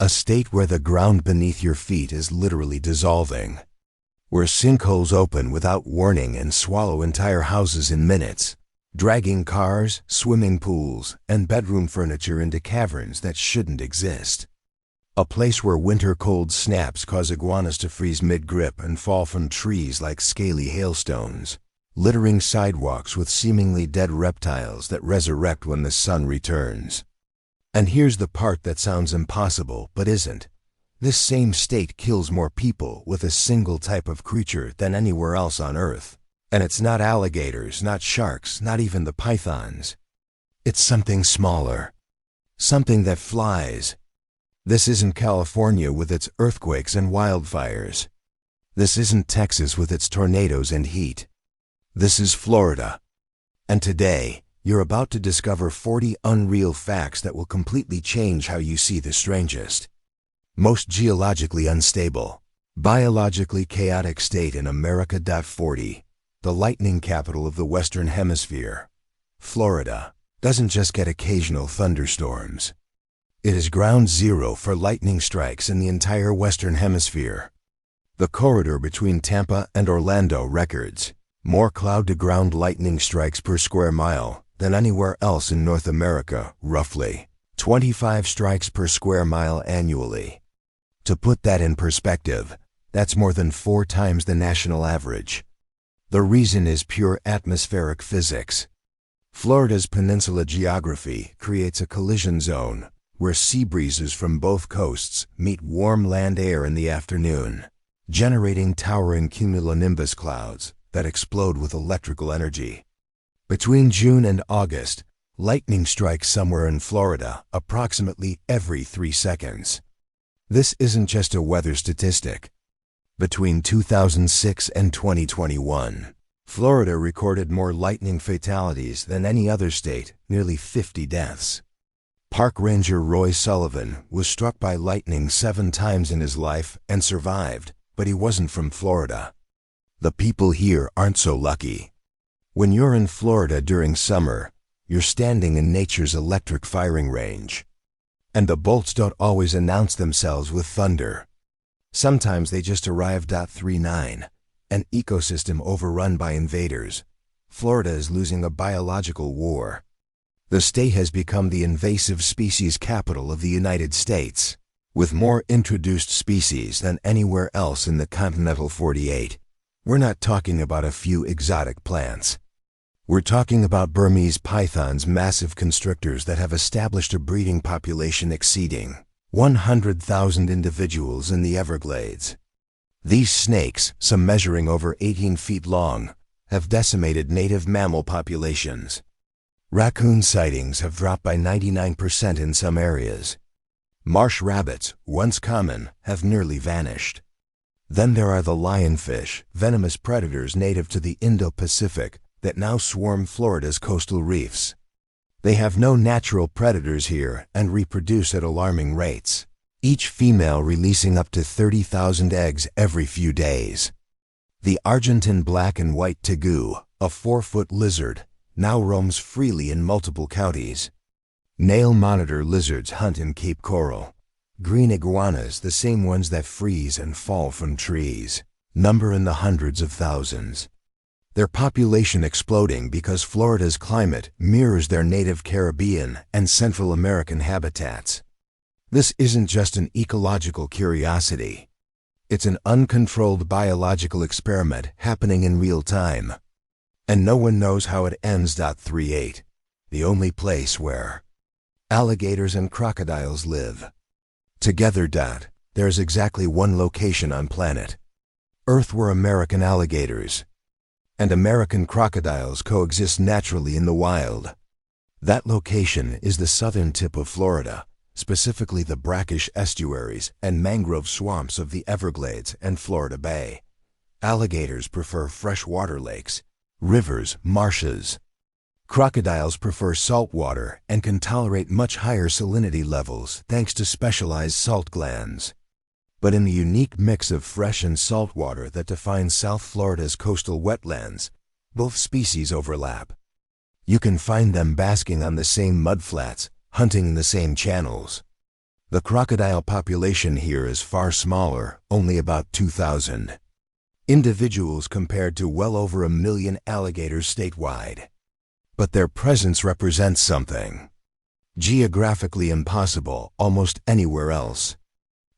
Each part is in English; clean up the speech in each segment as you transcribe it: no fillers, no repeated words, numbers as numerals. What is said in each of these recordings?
A state where the ground beneath your feet is literally dissolving. Where sinkholes open without warning and swallow entire houses in minutes, dragging cars, swimming pools, and bedroom furniture into caverns that shouldn't exist. A place where winter cold snaps cause iguanas to freeze mid-grip and fall from trees like scaly hailstones, littering sidewalks with seemingly dead reptiles that resurrect when the sun returns. And here's the part that sounds impossible but isn't. This same state kills more people with a single type of creature than anywhere else on Earth. And it's not alligators, not sharks, not even the pythons. It's something smaller. Something that flies. This isn't California with its earthquakes and wildfires. This isn't Texas with its tornadoes and heat. This is Florida. And today, you're about to discover 40 unreal facts that will completely change how you see the strangest, most geologically unstable, biologically chaotic state in America. 40, the lightning capital of the Western Hemisphere. Florida doesn't just get occasional thunderstorms. It is ground zero for lightning strikes in the entire Western Hemisphere. The corridor between Tampa and Orlando records more cloud-to-ground lightning strikes per square mile than anywhere else in North America, roughly 25 strikes per square mile annually. To put that in perspective, that's more than 4 times the national average. The reason is pure atmospheric physics. Florida's peninsula geography creates a collision zone where sea breezes from both coasts meet warm land air in the afternoon, generating towering cumulonimbus clouds that explode with electrical energy. Between June and August, lightning strikes somewhere in Florida approximately every 3 seconds. This isn't just a weather statistic. Between 2006 and 2021, Florida recorded more lightning fatalities than any other state, nearly 50 deaths. Park Ranger Roy Sullivan was struck by lightning 7 times in his life and survived, but he wasn't from Florida. The people here aren't so lucky. When you're in Florida during summer, you're standing in nature's electric firing range. And the bolts don't always announce themselves with thunder. Sometimes they just arrive. 39, an ecosystem overrun by invaders. Florida is losing a biological war. The state has become the invasive species capital of the United States, with more introduced species than anywhere else in the continental 48. We're not talking about a few exotic plants. We're talking about Burmese pythons, massive constrictors that have established a breeding population exceeding 100,000 individuals in the Everglades. These snakes, some measuring over 18 feet long, have decimated native mammal populations. Raccoon sightings have dropped by 99% in some areas. Marsh rabbits, once common, have nearly vanished. Then there are the lionfish, venomous predators native to the Indo-Pacific, that now swarm Florida's coastal reefs. They have no natural predators here and reproduce at alarming rates, each female releasing up to 30,000 eggs every few days. The Argentine black and white tegu, a 4-foot lizard, now roams freely in multiple counties. Nail monitor lizards hunt in Cape Coral. Green iguanas, the same ones that freeze and fall from trees, number in the hundreds of thousands. Their population exploding because Florida's climate mirrors their native Caribbean and Central American habitats. This isn't just an ecological curiosity. It's an uncontrolled biological experiment happening in real time. And no one knows how it ends. 38, the only place where alligators and crocodiles live together. There's exactly one location on planet Earth where American alligators and American crocodiles coexist naturally in the wild. That location is the southern tip of Florida, specifically the brackish estuaries and mangrove swamps of the Everglades and Florida Bay. Alligators prefer freshwater lakes, rivers, marshes. Crocodiles prefer salt water and can tolerate much higher salinity levels thanks to specialized salt glands. But in the unique mix of fresh and salt water that defines South Florida's coastal wetlands, both species overlap. You can find them basking on the same mudflats, hunting in the same channels. The crocodile population here is far smaller, only about 2,000 individuals compared to well over 1 million alligators statewide. But their presence represents something geographically impossible almost anywhere else.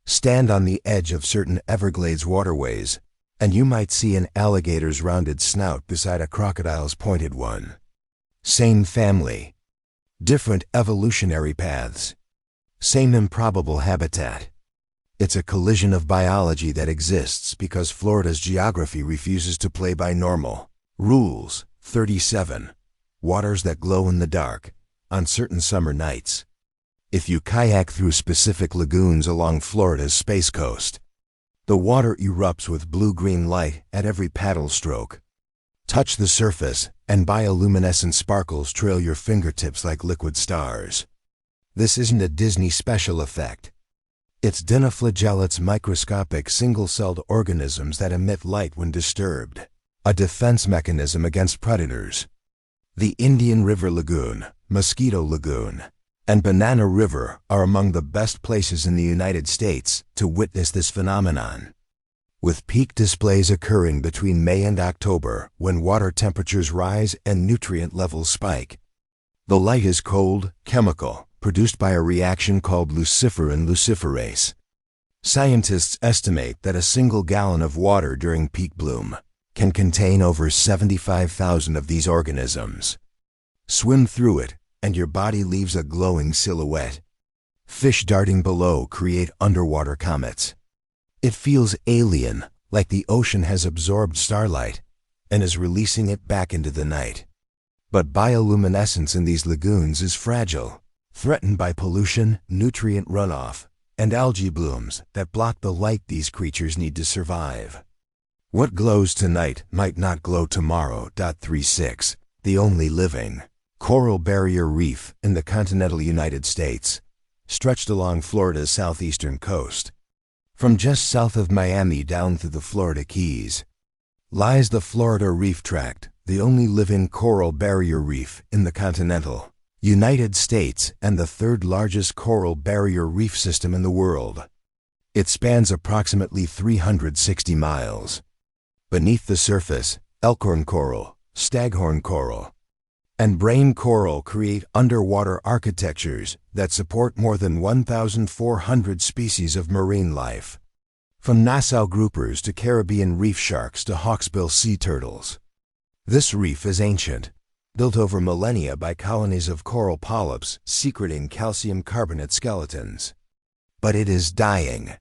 Stand on the edge of certain Everglades waterways, and you might see an alligator's rounded snout beside a crocodile's pointed one. Same family, different evolutionary paths, same improbable habitat. It's a collision of biology that exists because Florida's geography refuses to play by normal rules. 37. Waters that glow in the dark on certain summer nights. If you kayak through specific lagoons along Florida's Space Coast, the water erupts with blue-green light at every paddle stroke. Touch the surface, and bioluminescent sparkles trail your fingertips like liquid stars. This isn't a Disney special effect. It's dinoflagellates, microscopic single-celled organisms that emit light when disturbed, a defense mechanism against predators. The Indian River Lagoon, Mosquito Lagoon, and Banana River are among the best places in the United States to witness this phenomenon, with peak displays occurring between May and October when water temperatures rise and nutrient levels spike. The light is cold, chemical, produced by a reaction called luciferin luciferase. Scientists estimate that a single gallon of water during peak bloom can contain over 75,000 of these organisms. Swim through it, and your body leaves a glowing silhouette. Fish darting below create underwater comets. It feels alien, like the ocean has absorbed starlight and is releasing it back into the night. But bioluminescence in these lagoons is fragile, threatened by pollution, nutrient runoff, and algae blooms that block the light these creatures need to survive. What glows tonight might not glow tomorrow. 36. The only living coral barrier reef in the continental United States, stretched along Florida's southeastern coast. From just south of Miami down through the Florida Keys, lies the Florida Reef Tract, the only living coral barrier reef in the continental United States and the third largest coral barrier reef system in the world. It spans approximately 360 miles. Beneath the surface, elkhorn coral, staghorn coral, and brain coral create underwater architectures that support more than 1,400 species of marine life, from Nassau groupers to Caribbean reef sharks to hawksbill sea turtles. This reef is ancient, built over millennia by colonies of coral polyps secreting calcium carbonate skeletons. But it is dying.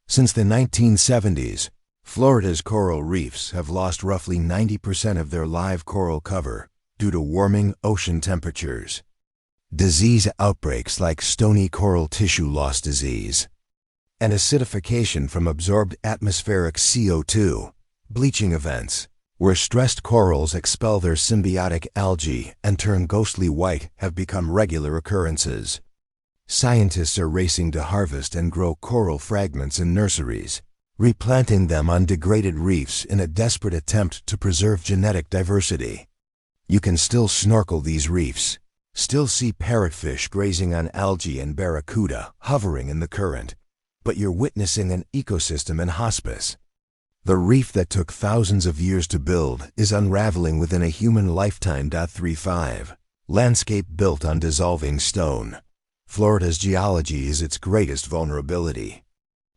Since the 1970s, Florida's coral reefs have lost roughly 90% of their live coral cover due to warming ocean temperatures. Disease outbreaks like stony coral tissue loss disease, and acidification from absorbed atmospheric CO2, bleaching events, where stressed corals expel their symbiotic algae and turn ghostly white, have become regular occurrences. Scientists are racing to harvest and grow coral fragments in nurseries, replanting them on degraded reefs in a desperate attempt to preserve genetic diversity. You can still snorkel these reefs, still see parrotfish grazing on algae and barracuda hovering in the current, but you're witnessing an ecosystem in hospice. The reef that took thousands of years to build is unraveling within a human lifetime. 35. Landscape built on dissolving stone. Florida's geology is its greatest vulnerability.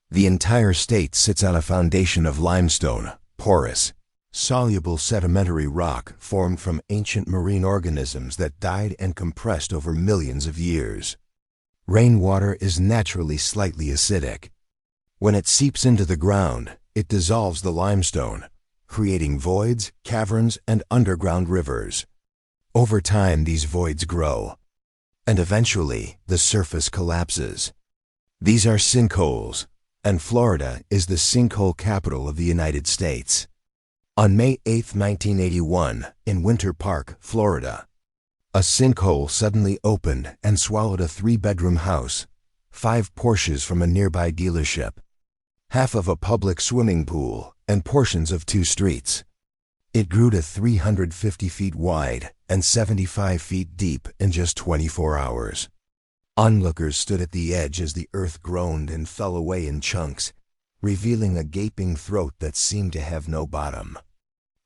The entire state sits on a foundation of limestone, porous, soluble sedimentary rock formed from ancient marine organisms that died and compressed over millions of years. Rainwater is naturally slightly acidic. When it seeps into the ground, it dissolves the limestone, creating voids, caverns, and underground rivers. Over time, these voids grow, and eventually, the surface collapses. These are sinkholes, and Florida is the sinkhole capital of the United States. On May 8, 1981, in Winter Park, Florida, a sinkhole suddenly opened and swallowed a 3-bedroom house, 5 Porsches from a nearby dealership, half of a public swimming pool, and portions of 2 streets. It grew to 350 feet wide and 75 feet deep in just 24 hours. Onlookers stood at the edge as the earth groaned and fell away in chunks, revealing a gaping throat that seemed to have no bottom.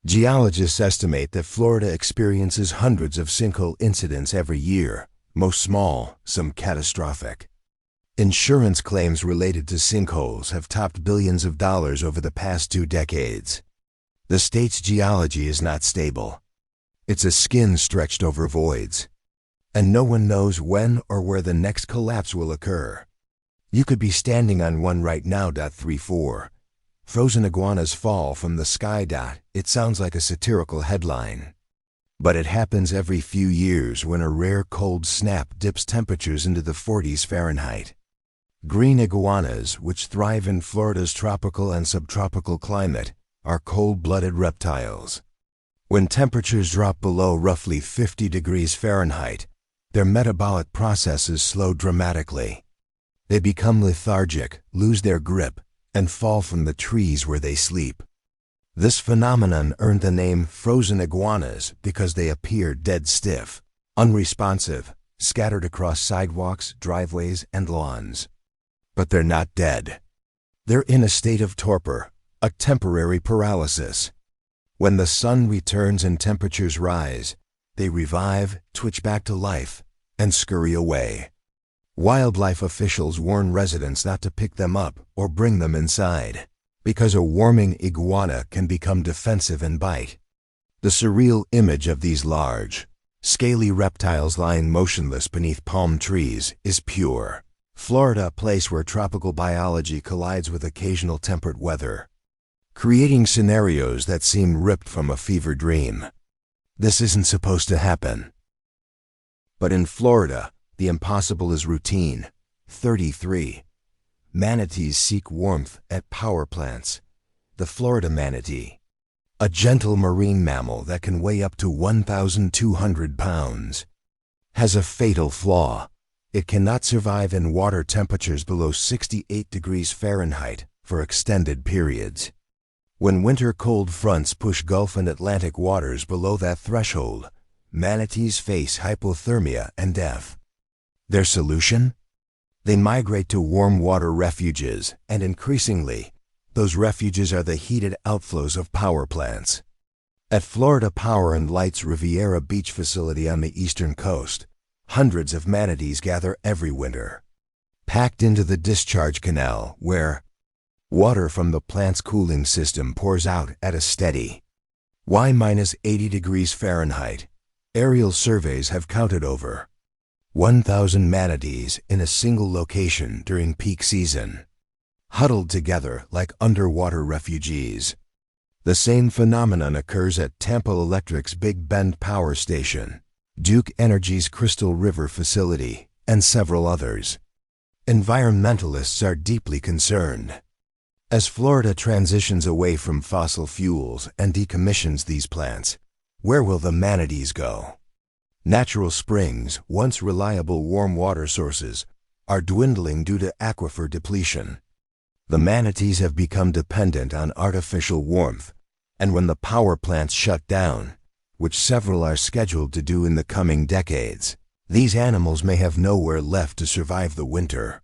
Geologists estimate that Florida experiences hundreds of sinkhole incidents every year, most small, some catastrophic. Insurance claims related to sinkholes have topped billions of dollars over the past 2 decades. The state's geology is not stable. It's a skin stretched over voids, and no one knows when or where the next collapse will occur. You could be standing on one right now. 34. Frozen iguanas fall from the sky. It sounds like a satirical headline. But it happens every few years when a rare cold snap dips temperatures into the 40s Fahrenheit. Green iguanas, which thrive in Florida's tropical and subtropical climate, are cold-blooded reptiles. When temperatures drop below roughly 50 degrees Fahrenheit, their metabolic processes slow dramatically. They become lethargic, lose their grip, and fall from the trees where they sleep. This phenomenon earned the name frozen iguanas because they appear dead stiff, unresponsive, scattered across sidewalks, driveways, and lawns. But they're not dead. They're in a state of torpor, a temporary paralysis. When the sun returns and temperatures rise, they revive, twitch back to life, and scurry away. Wildlife officials warn residents not to pick them up or bring them inside, because a warming iguana can become defensive and bite. The surreal image of these large, scaly reptiles lying motionless beneath palm trees is pure. Florida, a place where tropical biology collides with occasional temperate weather, creating scenarios that seem ripped from a fever dream. This isn't supposed to happen. But in Florida, the impossible is routine. 33. Manatees seek warmth at power plants. The Florida manatee, a gentle marine mammal that can weigh up to 1,200 pounds, has a fatal flaw. It cannot survive in water temperatures below 68 degrees Fahrenheit for extended periods. When winter cold fronts push Gulf and Atlantic waters below that threshold, manatees face hypothermia and death. Their solution? They migrate to warm water refuges, and increasingly, those refuges are the heated outflows of power plants. At Florida Power and Light's Riviera Beach facility on the eastern coast, hundreds of manatees gather every winter, packed into the discharge canal where water from the plant's cooling system pours out at a steady Y-80 degrees Fahrenheit. Aerial surveys have counted over 1,000 manatees in a single location during peak season, huddled together like underwater refugees. The same phenomenon occurs at Tampa Electric's Big Bend Power Station, Duke Energy's Crystal River facility, and several others. Environmentalists are deeply concerned. As Florida transitions away from fossil fuels and decommissions these plants, where will the manatees go? Natural springs, once reliable warm water sources, are dwindling due to aquifer depletion. The manatees have become dependent on artificial warmth, and when the power plants shut down, which several are scheduled to do in the coming decades, these animals may have nowhere left to survive the winter.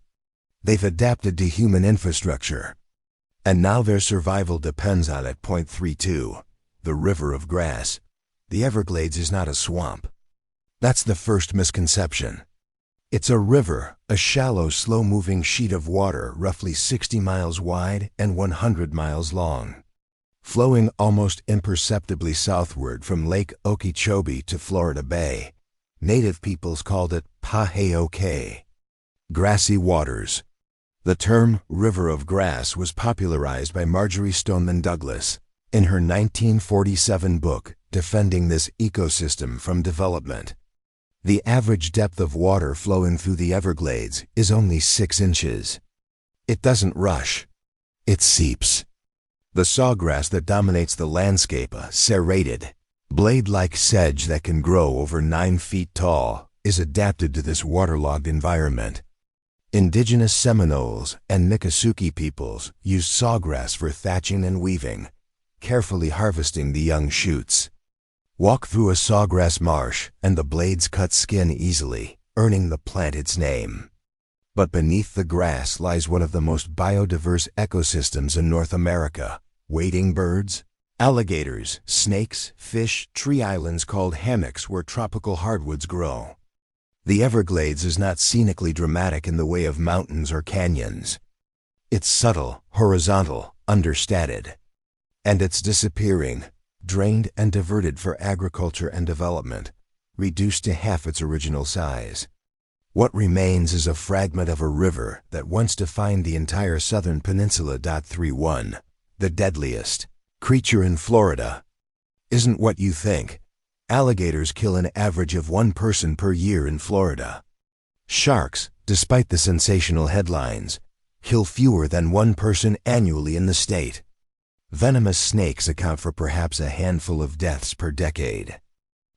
They've adapted to human infrastructure, and now their survival depends on it. 32. The river of grass. The Everglades is not a swamp. That's the first misconception. It's a river, a shallow, slow-moving sheet of water roughly 60 miles wide and 100 miles long, flowing almost imperceptibly southward from Lake Okeechobee to Florida Bay. Native peoples called it Paheoke, grassy waters. The term river of grass was popularized by Marjorie Stoneman Douglas in her 1947 book Defending This Ecosystem from Development. The average depth of water flowing through the Everglades is only 6 inches. It doesn't rush. It seeps. The sawgrass that dominates the landscape, a serrated, blade-like sedge that can grow over 9 feet tall, is adapted to this waterlogged environment. Indigenous Seminoles and Miccosukee peoples used sawgrass for thatching and weaving, carefully harvesting the young shoots. Walk through a sawgrass marsh and the blades cut skin easily, earning the plant its name. But beneath the grass lies one of the most biodiverse ecosystems in North America. Wading birds, alligators, snakes, fish, tree islands called hammocks where tropical hardwoods grow. The Everglades is not scenically dramatic in the way of mountains or canyons. It's subtle, horizontal, understated. And it's disappearing, drained and diverted for agriculture and development, reduced to half its original size. What remains is a fragment of a river that once defined the entire southern peninsula. 31. The deadliest creature in Florida isn't what you think. Alligators kill an average of 1 person per year in Florida. Sharks, despite the sensational headlines, kill fewer than 1 person annually in the state. Venomous snakes account for perhaps a handful of deaths per decade.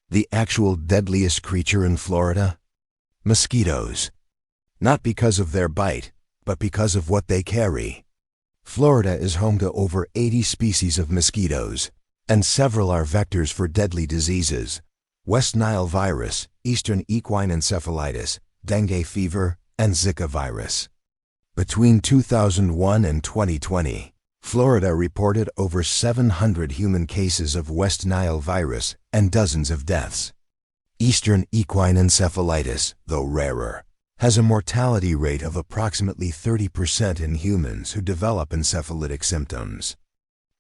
The actual deadliest creature in Florida? Mosquitoes. Not because of their bite, but because of what they carry. Florida is home to over 80 species of mosquitoes, and several are vectors for deadly diseases: West Nile virus, Eastern equine encephalitis, dengue fever, and Zika virus. Between 2001 and 2020, Florida reported over 700 human cases of West Nile virus and dozens of deaths. Eastern equine encephalitis, though rarer, has a mortality rate of approximately 30% in humans who develop encephalitic symptoms.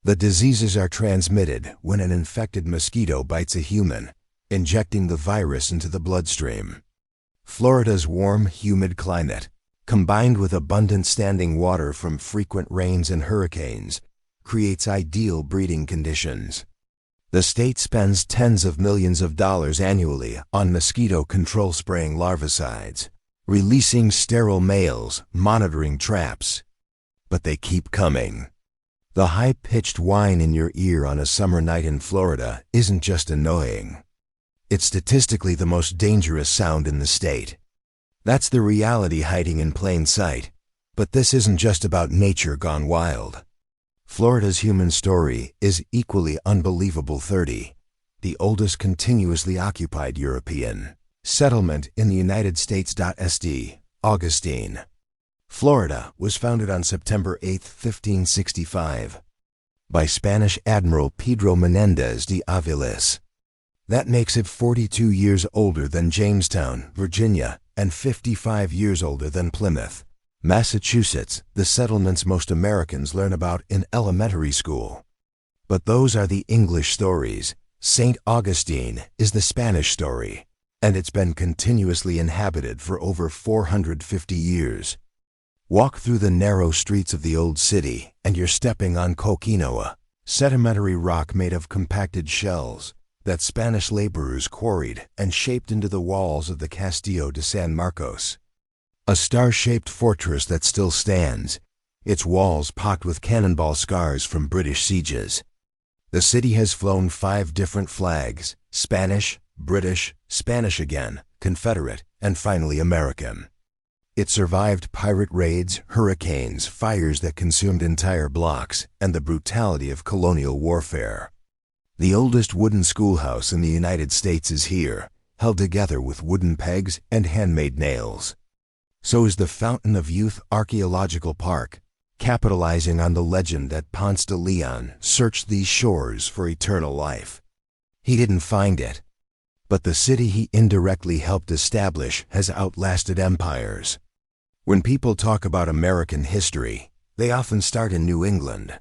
The diseases are transmitted when an infected mosquito bites a human, injecting the virus into the bloodstream. Florida's warm, humid climate, combined with abundant standing water from frequent rains and hurricanes, creates ideal breeding conditions. The state spends tens of millions of dollars annually on mosquito control, spraying larvicides, releasing sterile males, monitoring traps. But they keep coming. The high-pitched whine in your ear on a summer night in Florida isn't just annoying. It's statistically the most dangerous sound in the state. That's the reality hiding in plain sight. But this isn't just about nature gone wild. Florida's human story is equally unbelievable. 30. The oldest continuously occupied European settlement in the United States. St. Augustine, Florida, was founded on September 8, 1565, by Spanish Admiral Pedro Menéndez de Aviles. That makes it 42 years older than Jamestown, Virginia, and 55 years older than Plymouth, Massachusetts, the settlements most Americans learn about in elementary school. But those are the English stories. St. Augustine is the Spanish story, and it's been continuously inhabited for over 450 years. Walk through the narrow streets of the old city, and you're stepping on coquinoa, sedimentary rock made of compacted shells that Spanish laborers quarried and shaped into the walls of the Castillo de San Marcos. A star-shaped fortress that still stands, its walls pocked with cannonball scars from British sieges. The city has flown 5 different flags: Spanish, British, Spanish again, Confederate, and finally American. It survived pirate raids, hurricanes, fires that consumed entire blocks, and the brutality of colonial warfare. The oldest wooden schoolhouse in the United States is here, held together with wooden pegs and handmade nails. So is the Fountain of Youth Archaeological Park, capitalizing on the legend that Ponce de Leon searched these shores for eternal life. He didn't find it, but the city he indirectly helped establish has outlasted empires. When people talk about American history, they often start in New England.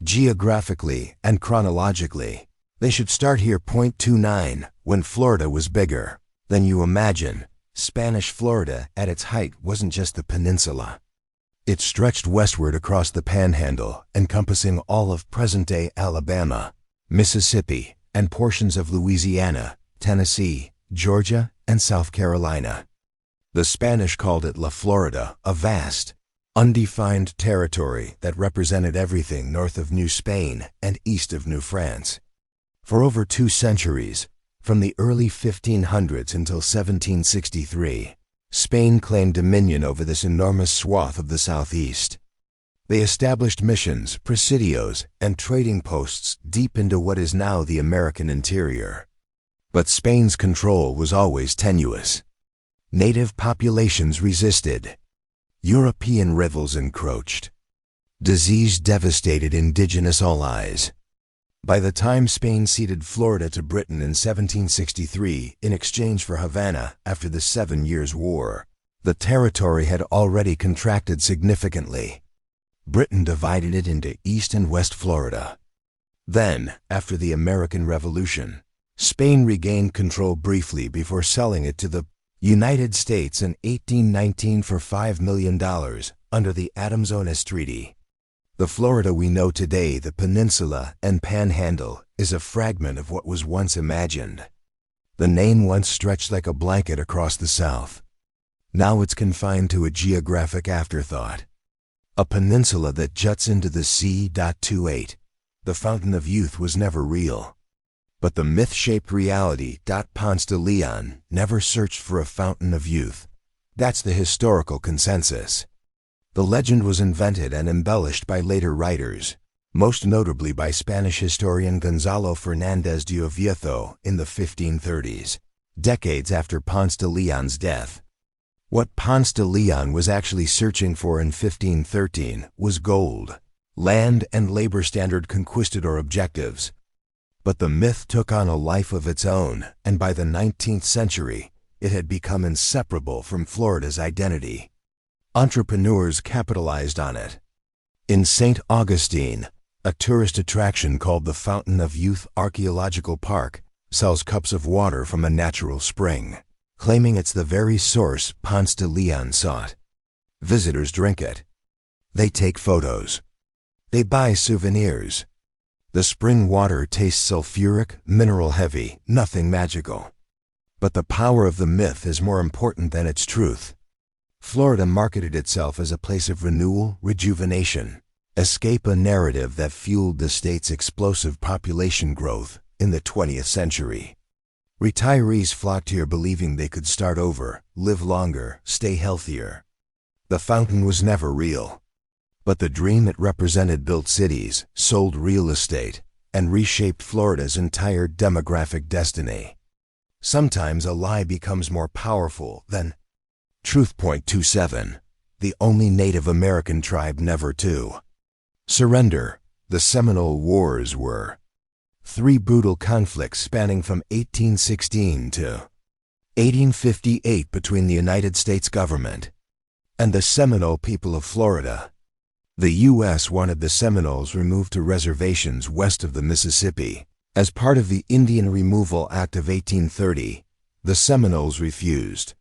Geographically and chronologically, they should start here. 29. When Florida was bigger than you imagine, Spanish Florida at its height wasn't just the peninsula. It stretched westward across the Panhandle, encompassing all of present-day Alabama, Mississippi, and portions of Louisiana, Tennessee, Georgia, and South Carolina. The Spanish called it La Florida, a vast, undefined territory that represented everything north of New Spain and east of New France. For over 2 centuries, from the early 1500s until 1763, Spain claimed dominion over this enormous swath of the southeast. They established missions, presidios, and trading posts deep into what is now the American interior. But Spain's control was always tenuous. Native populations resisted. European rivals encroached. Disease devastated indigenous allies. By the time Spain ceded Florida to Britain in 1763 in exchange for Havana after the 7 Years' War, the territory had already contracted significantly. Britain divided it into East and West Florida. Then, after the American Revolution, Spain regained control briefly before selling it to the United States in 1819 for $5 million under the Adams-Onis Treaty. The Florida we know today, the peninsula and panhandle, is a fragment of what was once imagined. The name once stretched like a blanket across the South. Now it's confined to a geographic afterthought. A peninsula that juts into the sea. 28. The Fountain of Youth was never real. But the myth-shaped reality. Ponce de Leon never searched for a fountain of youth. That's the historical consensus. The legend was invented and embellished by later writers, most notably by Spanish historian Gonzalo Fernández de Oviedo in the 1530s, decades after Ponce de Leon's death. What Ponce de Leon was actually searching for in 1513 was gold, land and labor standard conquistador objectives. But the myth took on a life of its own, and by the 19th century, it had become inseparable from Florida's identity. Entrepreneurs capitalized on it. In St. Augustine, a tourist attraction called the Fountain of Youth Archaeological Park sells cups of water from a natural spring, claiming it's the very source Ponce de Leon sought. Visitors drink it. They take photos. They buy souvenirs. The spring water tastes sulfuric, mineral-heavy, nothing magical. But the power of the myth is more important than its truth. Florida marketed itself as a place of renewal, rejuvenation, escape, a narrative that fueled the state's explosive population growth in the 20th century. Retirees flocked here believing they could start over, live longer, stay healthier. The fountain was never real. But the dream it represented built cities, sold real estate, and reshaped Florida's entire demographic destiny. Sometimes a lie becomes more powerful than truth. 27. The only Native American tribe never to surrender. The Seminole Wars were 3 brutal conflicts spanning from 1816 to 1858 between the United States government and the Seminole people of Florida. The U.S. wanted the Seminoles removed to reservations west of the Mississippi. As part of the Indian Removal Act of 1830, the Seminoles refused.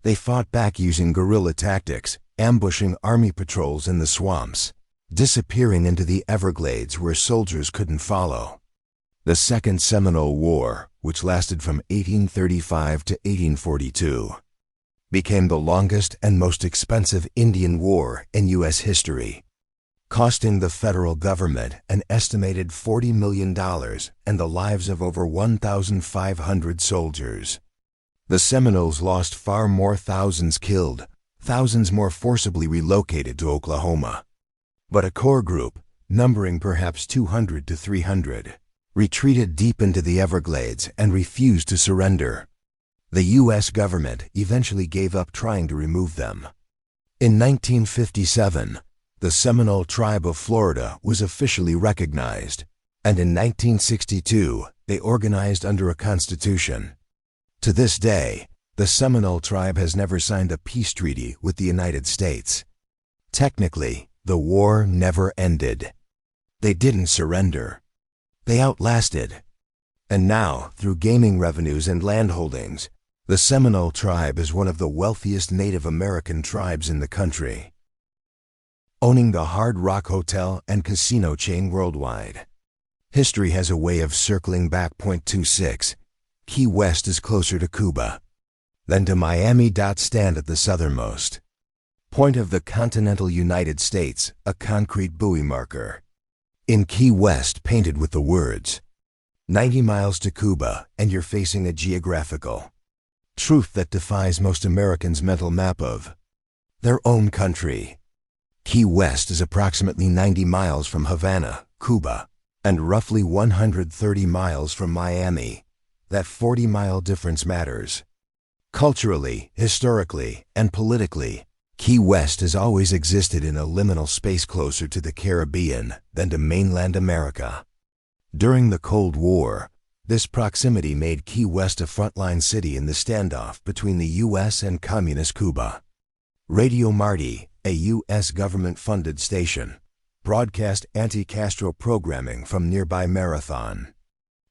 They fought back using guerrilla tactics, ambushing army patrols in the swamps, disappearing into the Everglades where soldiers couldn't follow. The Second Seminole War, which lasted from 1835 to 1842, became the longest and most expensive Indian War in U.S. history, costing the federal government an estimated $40 million and the lives of over 1,500 soldiers. The Seminoles lost far more, thousands killed, thousands more forcibly relocated to Oklahoma. But a core group, numbering perhaps 200 to 300, retreated deep into the Everglades and refused to surrender. The U.S. government eventually gave up trying to remove them. In 1957, the Seminole Tribe of Florida was officially recognized, and in 1962, they organized under a constitution. To this day, the Seminole Tribe has never signed a peace treaty with the United States. Technically, the war never ended. They didn't surrender. They outlasted. And now, through gaming revenues and land holdings, the Seminole Tribe is one of the wealthiest Native American tribes in the country, owning the Hard Rock Hotel and casino chain worldwide. History has a way of circling back. 26. Key West is closer to Cuba than to Miami. Stand at the southernmost point of the continental United States, a concrete buoy marker in Key West painted with the words, 90 miles to Cuba, and you're facing a geographical truth that defies most Americans' mental map of their own country. Key West is approximately 90 miles from Havana, Cuba, and roughly 130 miles from Miami. That 40-mile difference matters. Culturally, historically, and politically, Key West has always existed in a liminal space closer to the Caribbean than to mainland America. During the Cold War, this proximity made Key West a frontline city in the standoff between the U.S. and Communist Cuba. Radio Marti, a U.S. government-funded station, broadcast anti-Castro programming from nearby Marathon.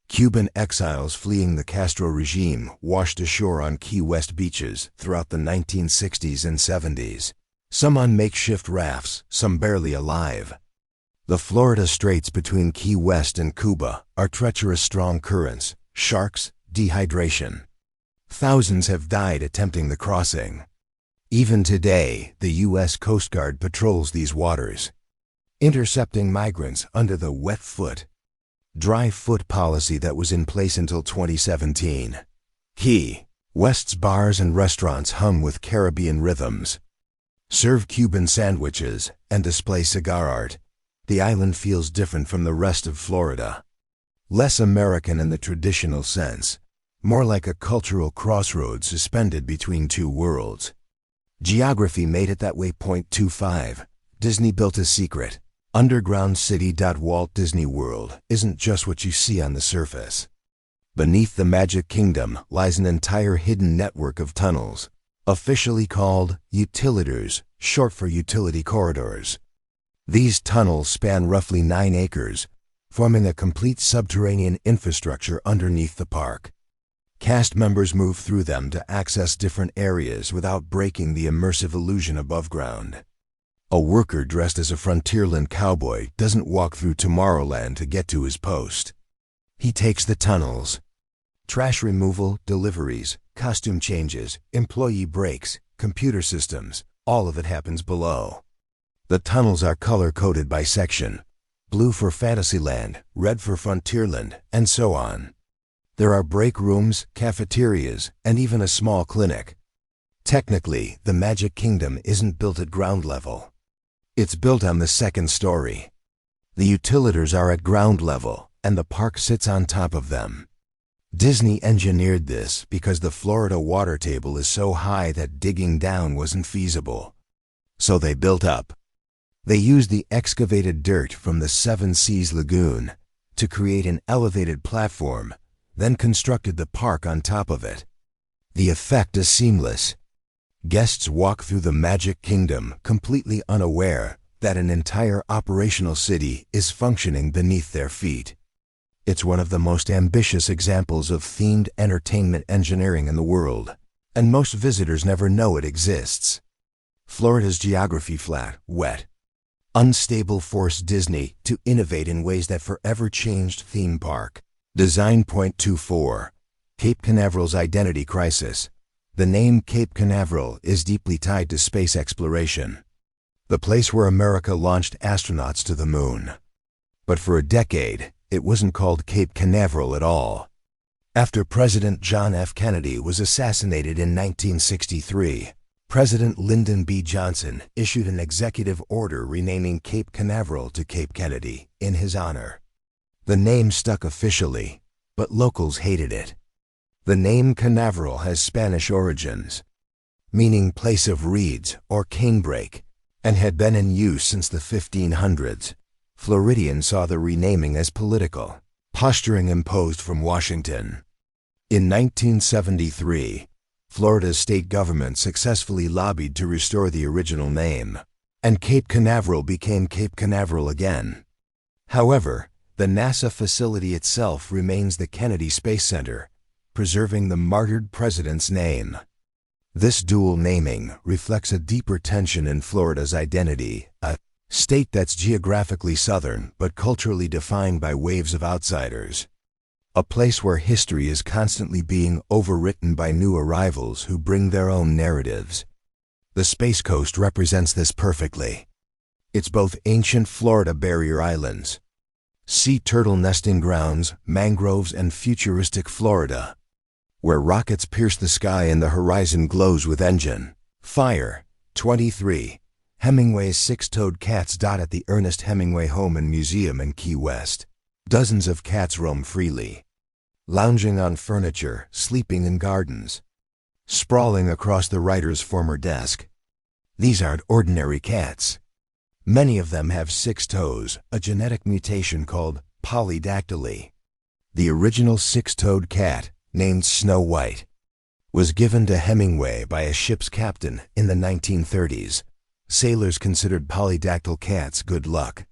Cuban exiles fleeing the Castro regime washed ashore on Key West beaches throughout the 1960s and 70s, some on makeshift rafts, some barely alive. The Florida Straits between Key West and Cuba are treacherous strong currents, sharks, dehydration. Thousands have died attempting the crossing. Even today, the U.S. Coast Guard patrols these waters, intercepting migrants under the wet foot, dry foot policy that was in place until 2017. Key West's bars and restaurants hum with Caribbean rhythms. Serve Cuban sandwiches and display cigar art. The island feels different from the rest of Florida. Less American in the traditional sense, more like a cultural crossroads suspended between two worlds. Geography made it that way. 25. Disney built a secret. Underground city. Walt Disney World isn't just what you see on the surface. Beneath the Magic Kingdom lies an entire hidden network of tunnels, officially called utilitors, short for utility corridors. These tunnels span roughly 9 acres, forming a complete subterranean infrastructure underneath the park. Cast members move through them to access different areas without breaking the immersive illusion above ground. A worker dressed as a Frontierland cowboy doesn't walk through Tomorrowland to get to his post. He takes the tunnels. Trash removal, deliveries, costume changes, employee breaks, computer systems, all of it happens below. The tunnels are color-coded by section: blue for Fantasyland, red for Frontierland, and so on. There are break rooms, cafeterias, and even a small clinic. Technically, the Magic Kingdom isn't built at ground level. It's built on the second story. The utilitors are at ground level, and the park sits on top of them. Disney engineered this because the Florida water table is so high that digging down wasn't feasible. So they built up. They used the excavated dirt from the Seven Seas Lagoon to create an elevated platform, then constructed the park on top of it. The effect is seamless. Guests walk through the Magic Kingdom completely unaware that an entire operational city is functioning beneath their feet. It's one of the most ambitious examples of themed entertainment engineering in the world, and most visitors never know it exists. Florida's geography: flat, wet, unstable, forced Disney to innovate in ways that forever changed theme park design. 24. Cape Canaveral's identity crisis. The name Cape Canaveral is deeply tied to space exploration, the place where America launched astronauts to the moon. But for a decade, it wasn't called Cape Canaveral at all. After President John F. Kennedy was assassinated in 1963, President Lyndon B. Johnson issued an executive order renaming Cape Canaveral to Cape Kennedy in his honor. The name stuck officially, but locals hated it. The name Canaveral has Spanish origins, meaning place of reeds or canebrake, and had been in use since the 1500s. Floridians saw the renaming as political posturing imposed from Washington. In 1973, Florida's state government successfully lobbied to restore the original name, and Cape Canaveral became Cape Canaveral again. However, the NASA facility itself remains the Kennedy Space Center, preserving the martyred president's name. This dual naming reflects a deeper tension in Florida's identity, a state that's geographically southern but culturally defined by waves of outsiders. A place where history is constantly being overwritten by new arrivals who bring their own narratives. The Space Coast represents this perfectly. It's both ancient Florida barrier islands, sea turtle nesting grounds, mangroves, and futuristic Florida, where rockets pierce the sky and the horizon glows with engine fire. 23. Hemingway's six-toed cats. At the Ernest Hemingway Home and Museum in Key West, dozens of cats roam freely, lounging on furniture, sleeping in gardens. sprawling across the writer's former desk. These aren't ordinary cats. Many of them have 6 toes, a genetic mutation called polydactyly. The original 6-toed cat, named Snow White, was given to Hemingway by a ship's captain in the 1930s. Sailors considered polydactyl cats good luck.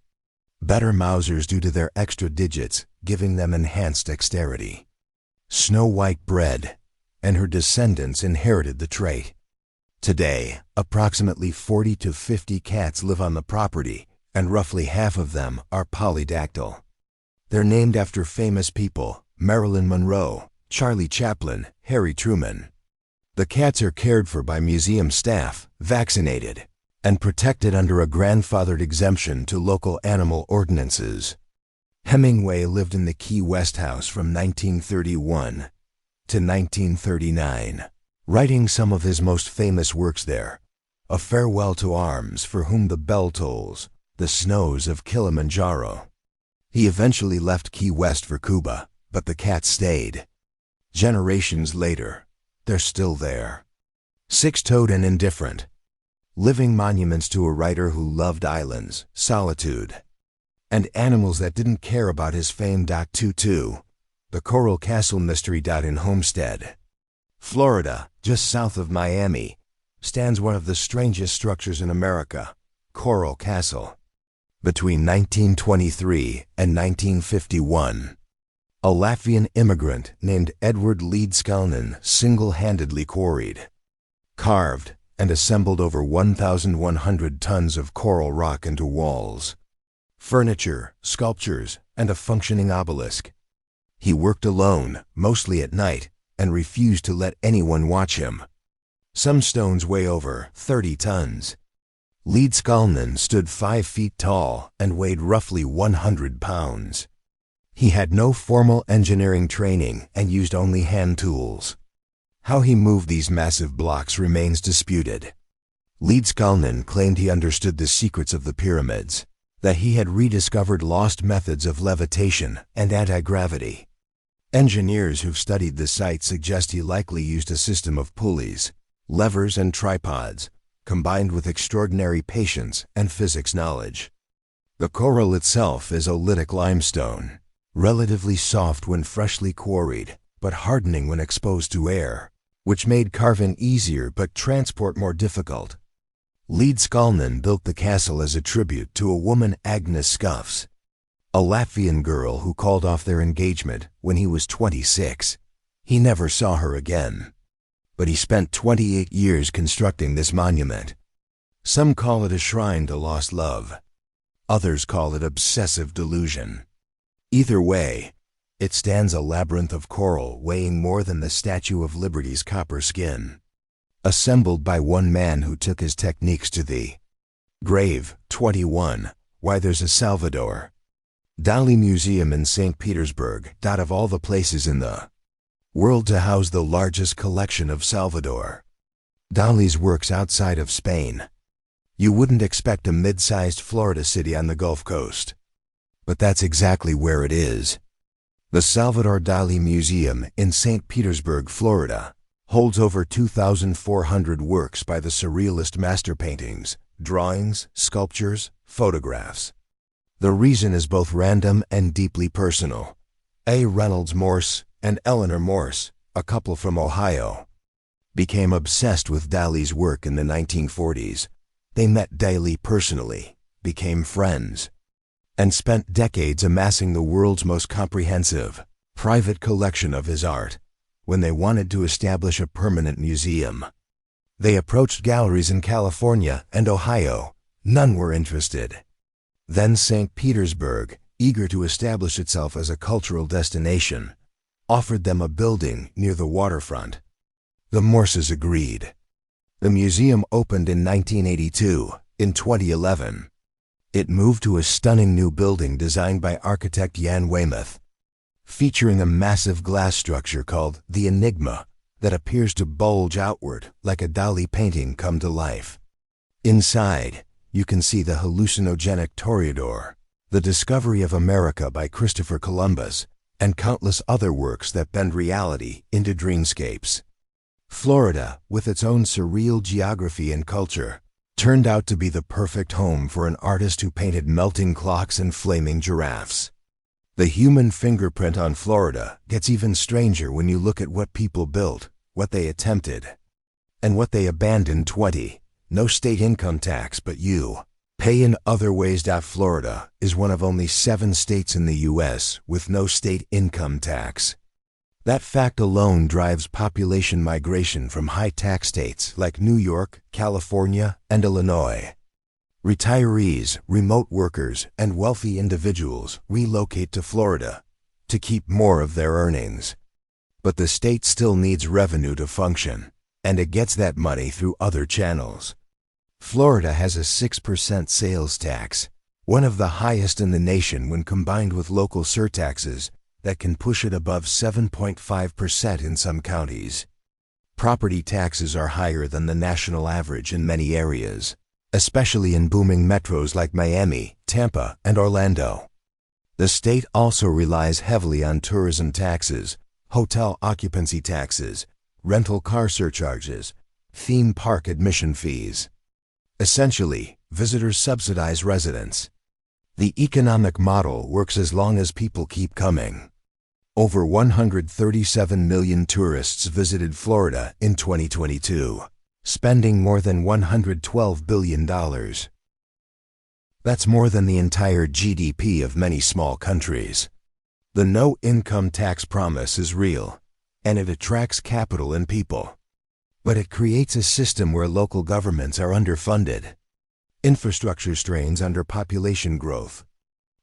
Better Mausers due to their extra digits, giving them enhanced dexterity. Snow White bred, and her descendants inherited the trait. Today, approximately 40 to 50 cats live on the property, and roughly half of them are polydactyl. They're named after famous people: Marilyn Monroe, Charlie Chaplin, Harry Truman. The cats are cared for by museum staff, vaccinated, and protected under a grandfathered exemption to local animal ordinances. Hemingway lived in the Key West house from 1931 to 1939, writing some of his most famous works there: A Farewell to Arms, For Whom the Bell Tolls, The Snows of Kilimanjaro. He eventually left Key West for Cuba, but the cats stayed. Generations later, they're still there. 6-toed and indifferent. Living monuments to a writer who loved islands, solitude, and animals that didn't care about his fame. Tutu, the Coral Castle mystery. In Homestead, Florida, just south of Miami, stands one of the strangest structures in America, Coral Castle. Between 1923 and 1951, a Latvian immigrant named Edward Leedskalnin single-handedly quarried, carved, and assembled over 1,100 tons of coral rock into walls, furniture, sculptures, and a functioning obelisk. He worked alone, mostly at night, and refused to let anyone watch him. Some stones weigh over 30 tons. Leedskalnin stood 5 feet tall and weighed roughly 100 pounds. He had no formal engineering training and used only hand tools. How he moved these massive blocks remains disputed. Leedskalnin claimed he understood the secrets of the pyramids, that he had rediscovered lost methods of levitation and anti-gravity. Engineers who've studied the site suggest he likely used a system of pulleys, levers, and tripods, combined with extraordinary patience and physics knowledge. The coral itself is oolitic limestone, relatively soft when freshly quarried, but hardening when exposed to air, which made carving easier but transport more difficult. Leedskalnin built the castle as a tribute to a woman, Agnes Scuffs, a Latvian girl who called off their engagement when he was 26. He never saw her again. But he spent 28 years constructing this monument. Some call it a shrine to lost love. Others call it obsessive delusion. Either way, it stands a labyrinth of coral weighing more than the Statue of Liberty's copper skin, assembled by one man who took his techniques to the grave. 21. Why there's a Salvador Dali Museum in St. Petersburg. Of all the places in the world to house the largest collection of Salvador Dali's works outside of Spain, you wouldn't expect a mid-sized Florida city on the Gulf Coast. But that's exactly where it is. The Salvador Dali Museum in St. Petersburg, Florida, holds over 2,400 works by the surrealist master paintings, drawings, sculptures, photographs. The reason is both random and deeply personal. A. Reynolds Morse and Eleanor Morse, a couple from Ohio, became obsessed with Dali's work in the 1940s. They met Dali personally, became friends, and spent decades amassing the world's most comprehensive, private collection of his art. When they wanted to establish a permanent museum, they approached galleries in California and Ohio. None were interested. Then St. Petersburg, eager to establish itself as a cultural destination, offered them a building near the waterfront. The Morses agreed. The museum opened in 1982. In 2011, it moved to a stunning new building designed by architect Jan Weymouth, featuring a massive glass structure called the Enigma that appears to bulge outward like a Dali painting come to life. Inside, you can see the hallucinogenic Toreador, The Discovery of America by Christopher Columbus, and countless other works that bend reality into dreamscapes. Florida, with its own surreal geography and culture, turned out to be the perfect home for an artist who painted melting clocks and flaming giraffes. The human fingerprint on Florida gets even stranger when you look at what people built, what they attempted, and what they abandoned. 20. No state income tax, but you pay in other ways. Florida is one of only 7 states in the U.S. with no state income tax. That fact alone drives population migration from high-tax states like New York, California, and Illinois. Retirees, remote workers, and wealthy individuals relocate to Florida to keep more of their earnings. But the state still needs revenue to function, and it gets that money through other channels. Florida has a 6% sales tax, one of the highest in the nation when combined with local surtaxes that can push it above 7.5% in some counties. Property taxes are higher than the national average in many areas, especially in booming metros like Miami, Tampa, and Orlando. The state also relies heavily on tourism taxes, hotel occupancy taxes, rental car surcharges, theme park admission fees. Essentially, visitors subsidize residents. The economic model works as long as people keep coming. Over 137 million tourists visited Florida in 2022, spending more than $112 billion. That's more than the entire GDP of many small countries. The no-income tax promise is real, and it attracts capital and people. But it creates a system where local governments are underfunded, infrastructure strains under population growth,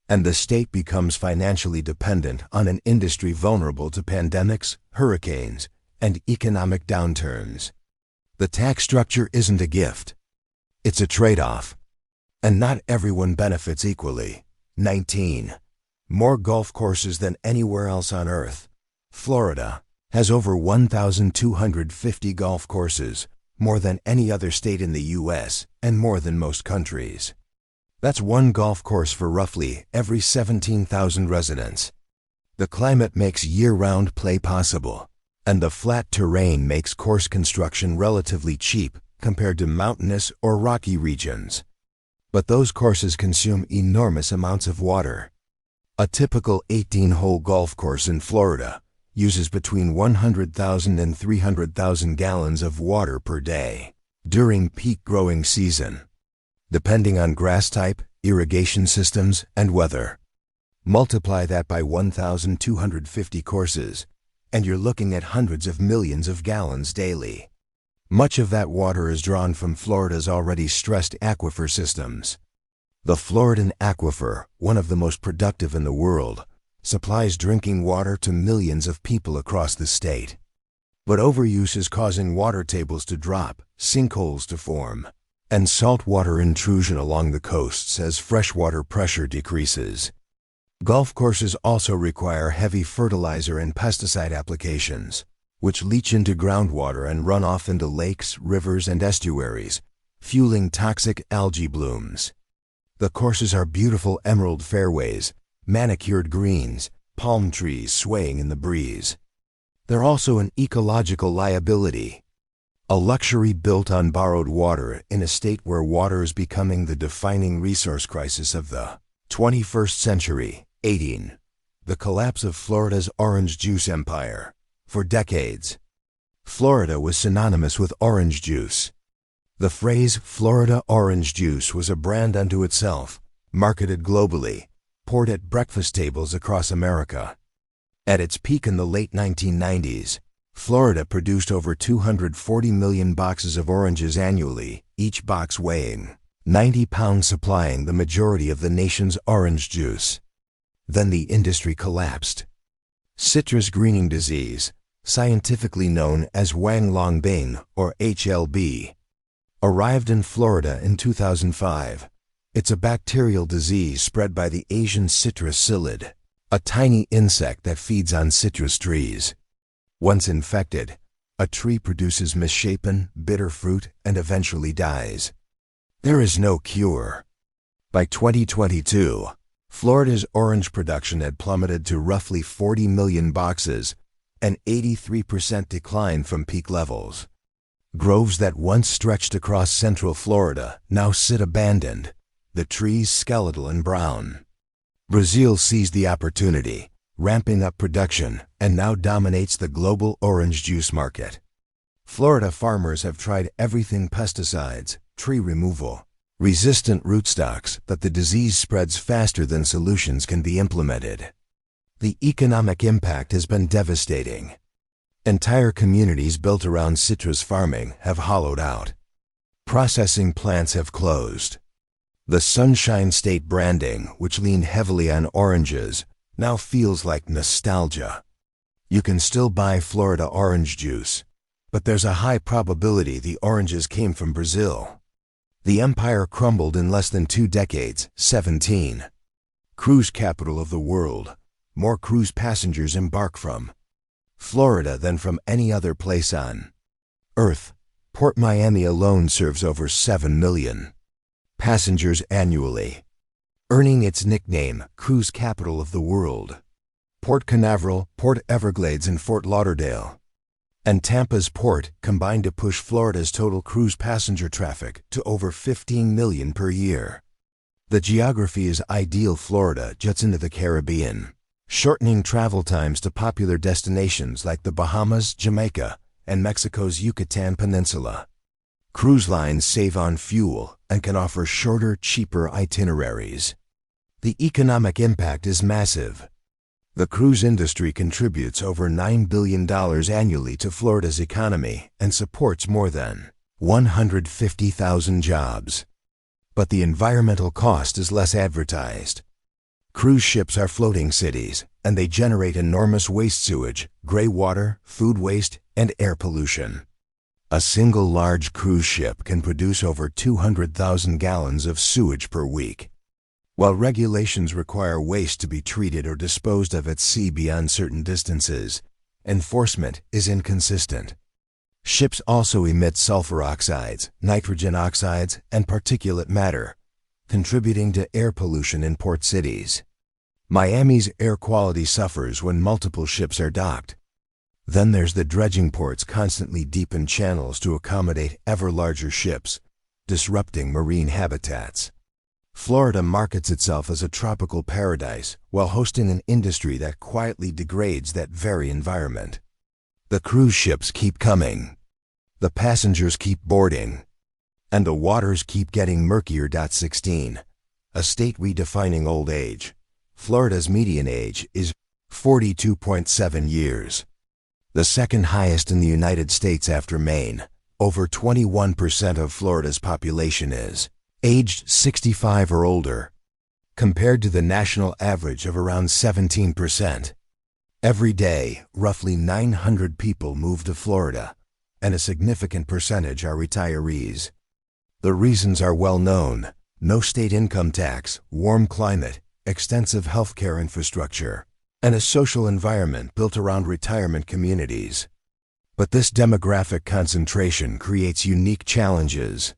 and the state becomes financially dependent on an industry vulnerable to pandemics, hurricanes, and economic downturns. The tax structure isn't a gift. It's a trade-off. And not everyone benefits equally. 19. More golf courses than anywhere else on Earth. Florida has over 1,250 golf courses, more than any other state in the U.S., and more than most countries. That's one golf course for roughly every 17,000 residents. The climate makes year-round play possible, and the flat terrain makes course construction relatively cheap compared to mountainous or rocky regions. But those courses consume enormous amounts of water. A typical 18-hole golf course in Florida uses between 100,000 and 300,000 gallons of water per day during peak growing season, depending on grass type, irrigation systems, and weather. Multiply that by 1,250 courses, and you're looking at hundreds of millions of gallons daily. Much of that water is drawn from Florida's already stressed aquifer systems. The Floridan aquifer, one of the most productive in the world, supplies drinking water to millions of people across the state. But overuse is causing water tables to drop, sinkholes to form, and saltwater intrusion along the coasts as freshwater pressure decreases. Golf courses also require heavy fertilizer and pesticide applications, which leach into groundwater and run off into lakes, rivers, and estuaries, fueling toxic algae blooms. The courses are beautiful emerald fairways, manicured greens, palm trees swaying in the breeze. They're also an ecological liability, a luxury built on borrowed water in a state where water is becoming the defining resource crisis of the 21st century. 18. The collapse of Florida's orange juice empire. For decades, Florida was synonymous with orange juice. The phrase Florida orange juice was a brand unto itself, marketed globally, poured at breakfast tables across America. At its peak in the late 1990s, Florida produced over 240 million boxes of oranges annually, each box weighing 90 pounds, supplying the majority of the nation's orange juice. Then the industry collapsed. Citrus greening disease, scientifically known as Wang Longbing or HLB, arrived in Florida in 2005. It's a bacterial disease spread by the Asian citrus psyllid, a tiny insect that feeds on citrus trees. Once infected, a tree produces misshapen, bitter fruit and eventually dies. There is no cure. By 2022, Florida's orange production had plummeted to roughly 40 million boxes, an 83% decline from peak levels. Groves that once stretched across central Florida now sit abandoned, the trees skeletal and brown. Brazil seized the opportunity, ramping up production, and now dominates the global orange juice market. Florida farmers have tried everything: pesticides, tree removal, resistant rootstocks, but the disease spreads faster than solutions can be implemented. The economic impact has been devastating. Entire communities built around citrus farming have hollowed out. Processing plants have closed. The Sunshine State branding, which leaned heavily on oranges, now feels like nostalgia. You can still buy Florida orange juice, but there's a high probability the oranges came from Brazil. The empire crumbled in less than 2 decades. 17. Cruise capital of the world. More cruise passengers embark from Florida than from any other place on Earth. Port Miami alone serves over 7 million passengers annually, earning its nickname, Cruise Capital of the World. Port Canaveral, Port Everglades, and Fort Lauderdale, and Tampa's port combined to push Florida's total cruise passenger traffic to over 15 million per year. The geography is ideal. Florida juts into the Caribbean, shortening travel times to popular destinations like the Bahamas, Jamaica, and Mexico's Yucatan Peninsula. Cruise lines save on fuel and can offer shorter, cheaper itineraries. The economic impact is massive. The cruise industry contributes over $9 billion annually to Florida's economy and supports more than 150,000 jobs. But the environmental cost is less advertised. Cruise ships are floating cities, and they generate enormous waste: sewage, gray water, food waste, and air pollution. A single large cruise ship can produce over 200,000 gallons of sewage per week. While regulations require waste to be treated or disposed of at sea beyond certain distances, enforcement is inconsistent. Ships also emit sulfur oxides, nitrogen oxides, and particulate matter, contributing to air pollution in port cities. Miami's air quality suffers when multiple ships are docked. Then there's the dredging. Ports constantly deepen channels to accommodate ever larger ships, disrupting marine habitats. Florida markets itself as a tropical paradise while hosting an industry that quietly degrades that very environment. The cruise ships keep coming. The passengers keep boarding. And the waters keep getting murkier. 16. A state redefining old age. Florida's median age is 42.7 years. The second highest in the United States after Maine. Over 21% of Florida's population is aged 65 or older, compared to the national average of around 17%. Every day, roughly 900 people move to Florida, and a significant percentage are retirees. The reasons are well known: no state income tax, warm climate, extensive healthcare infrastructure, and a social environment built around retirement communities. But this demographic concentration creates unique challenges.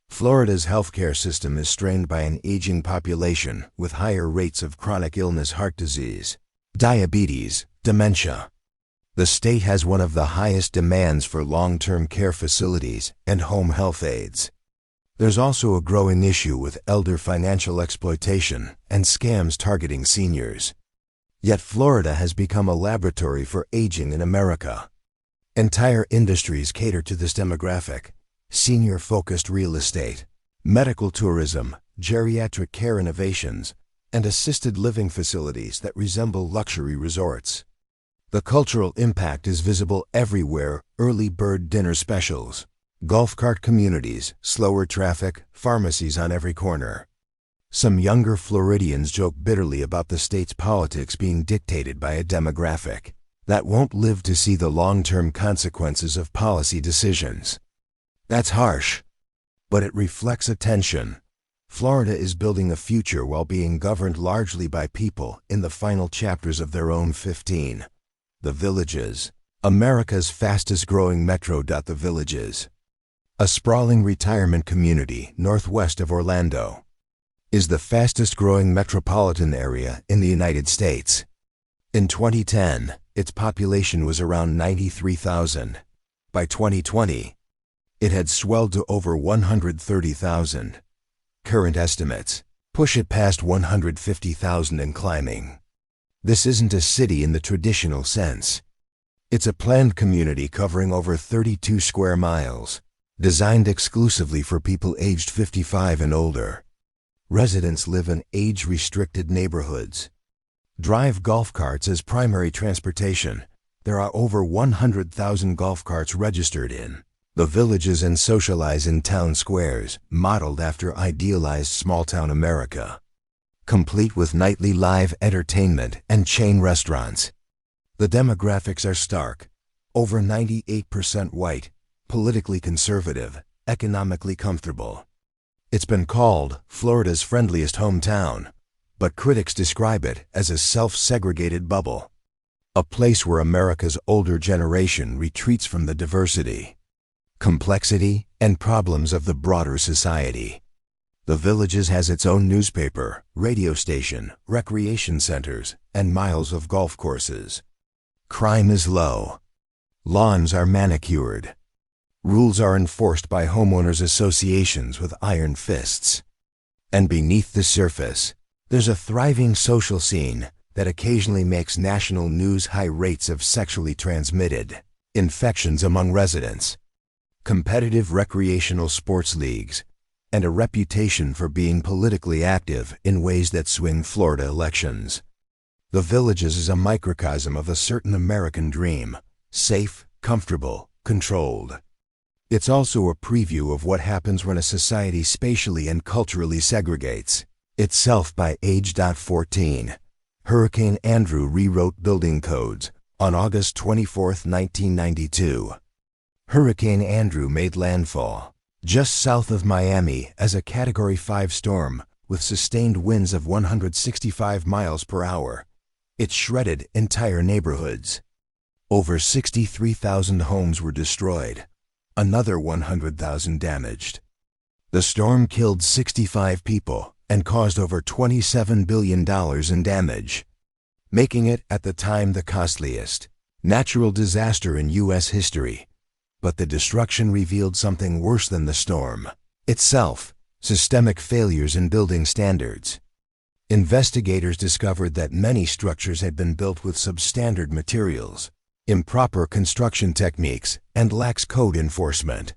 Florida's healthcare system is strained by an aging population with higher rates of chronic illness: heart disease, diabetes, dementia. The state has one of the highest demands for long-term care facilities and home health aides. There's also a growing issue with elder financial exploitation and scams targeting seniors. Yet Florida has become a laboratory for aging in America. Entire industries cater to this demographic: senior-focused real estate, medical tourism, geriatric care innovations, and assisted living facilities that resemble luxury resorts. The cultural impact is visible everywhere: early bird dinner specials, golf cart communities, slower traffic, pharmacies on every corner. Some younger Floridians joke bitterly about the state's politics being dictated by a demographic that won't live to see the long-term consequences of policy decisions. That's harsh, but it reflects a tension. Florida is building a future while being governed largely by people in the final chapters of their own. 15. The Villages. America's fastest-growing metro. The Villages, a sprawling retirement community northwest of Orlando, is the fastest-growing metropolitan area in the United States. In 2010, its population was around 93,000. By 2020, it had swelled to over 130,000. Current estimates push it past 150,000 and climbing. This isn't a city in the traditional sense. It's a planned community covering over 32 square miles, designed exclusively for people aged 55 and older. Residents live in age-restricted neighborhoods. Drive golf carts as primary transportation. There are over 100,000 golf carts registered in the villages and socialize in town squares, modeled after idealized small-town America, complete with nightly live entertainment and chain restaurants. The demographics are stark. Over 98% white, politically conservative, economically comfortable. It's been called Florida's friendliest hometown, but critics describe it as a self-segregated bubble, a place where America's older generation retreats from the diversity, complexity, and problems of the broader society. The Villages has its own newspaper, radio station, recreation centers, and miles of golf courses. Crime is low. Lawns are manicured. Rules are enforced by homeowners associations with iron fists. And beneath the surface, there's a thriving social scene that occasionally makes national news. High rates of sexually transmitted infections among residents, competitive recreational sports leagues, and a reputation for being politically active in ways that swing Florida elections. The Villages is a microcosm of a certain American dream: safe, comfortable, controlled. It's also a preview of what happens when a society spatially and culturally segregates itself. By age 14, Hurricane Andrew rewrote building codes on August 24, 1992. Hurricane Andrew made landfall just south of Miami as a Category 5 storm with sustained winds of 165 miles per hour. It shredded entire neighborhoods. Over 63,000 homes were destroyed. Another 100,000 damaged. The storm killed 65 people and caused over $27 billion in damage, making it at the time the costliest natural disaster in U.S. history. But the destruction revealed something worse than the storm itself: systemic failures in building standards. Investigators discovered that many structures had been built with substandard materials, improper construction techniques, and lax code enforcement.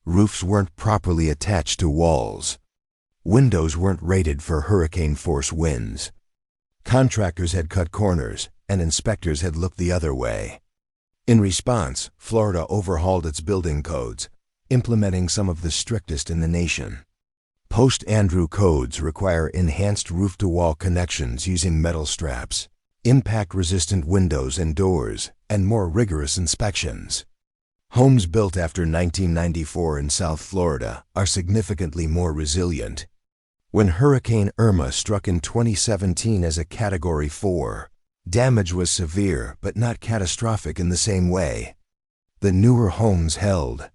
Roofs weren't properly attached to walls. Windows weren't rated for hurricane-force winds. Contractors had cut corners, and inspectors had looked the other way. In response, Florida overhauled its building codes, implementing some of the strictest in the nation. Post-Andrew codes require enhanced roof-to-wall connections using metal straps, impact-resistant windows and doors, and more rigorous inspections. Homes built after 1994 in South Florida are significantly more resilient. When Hurricane Irma struck in 2017 as a Category 4, damage was severe but not catastrophic in the same way. The newer homes held.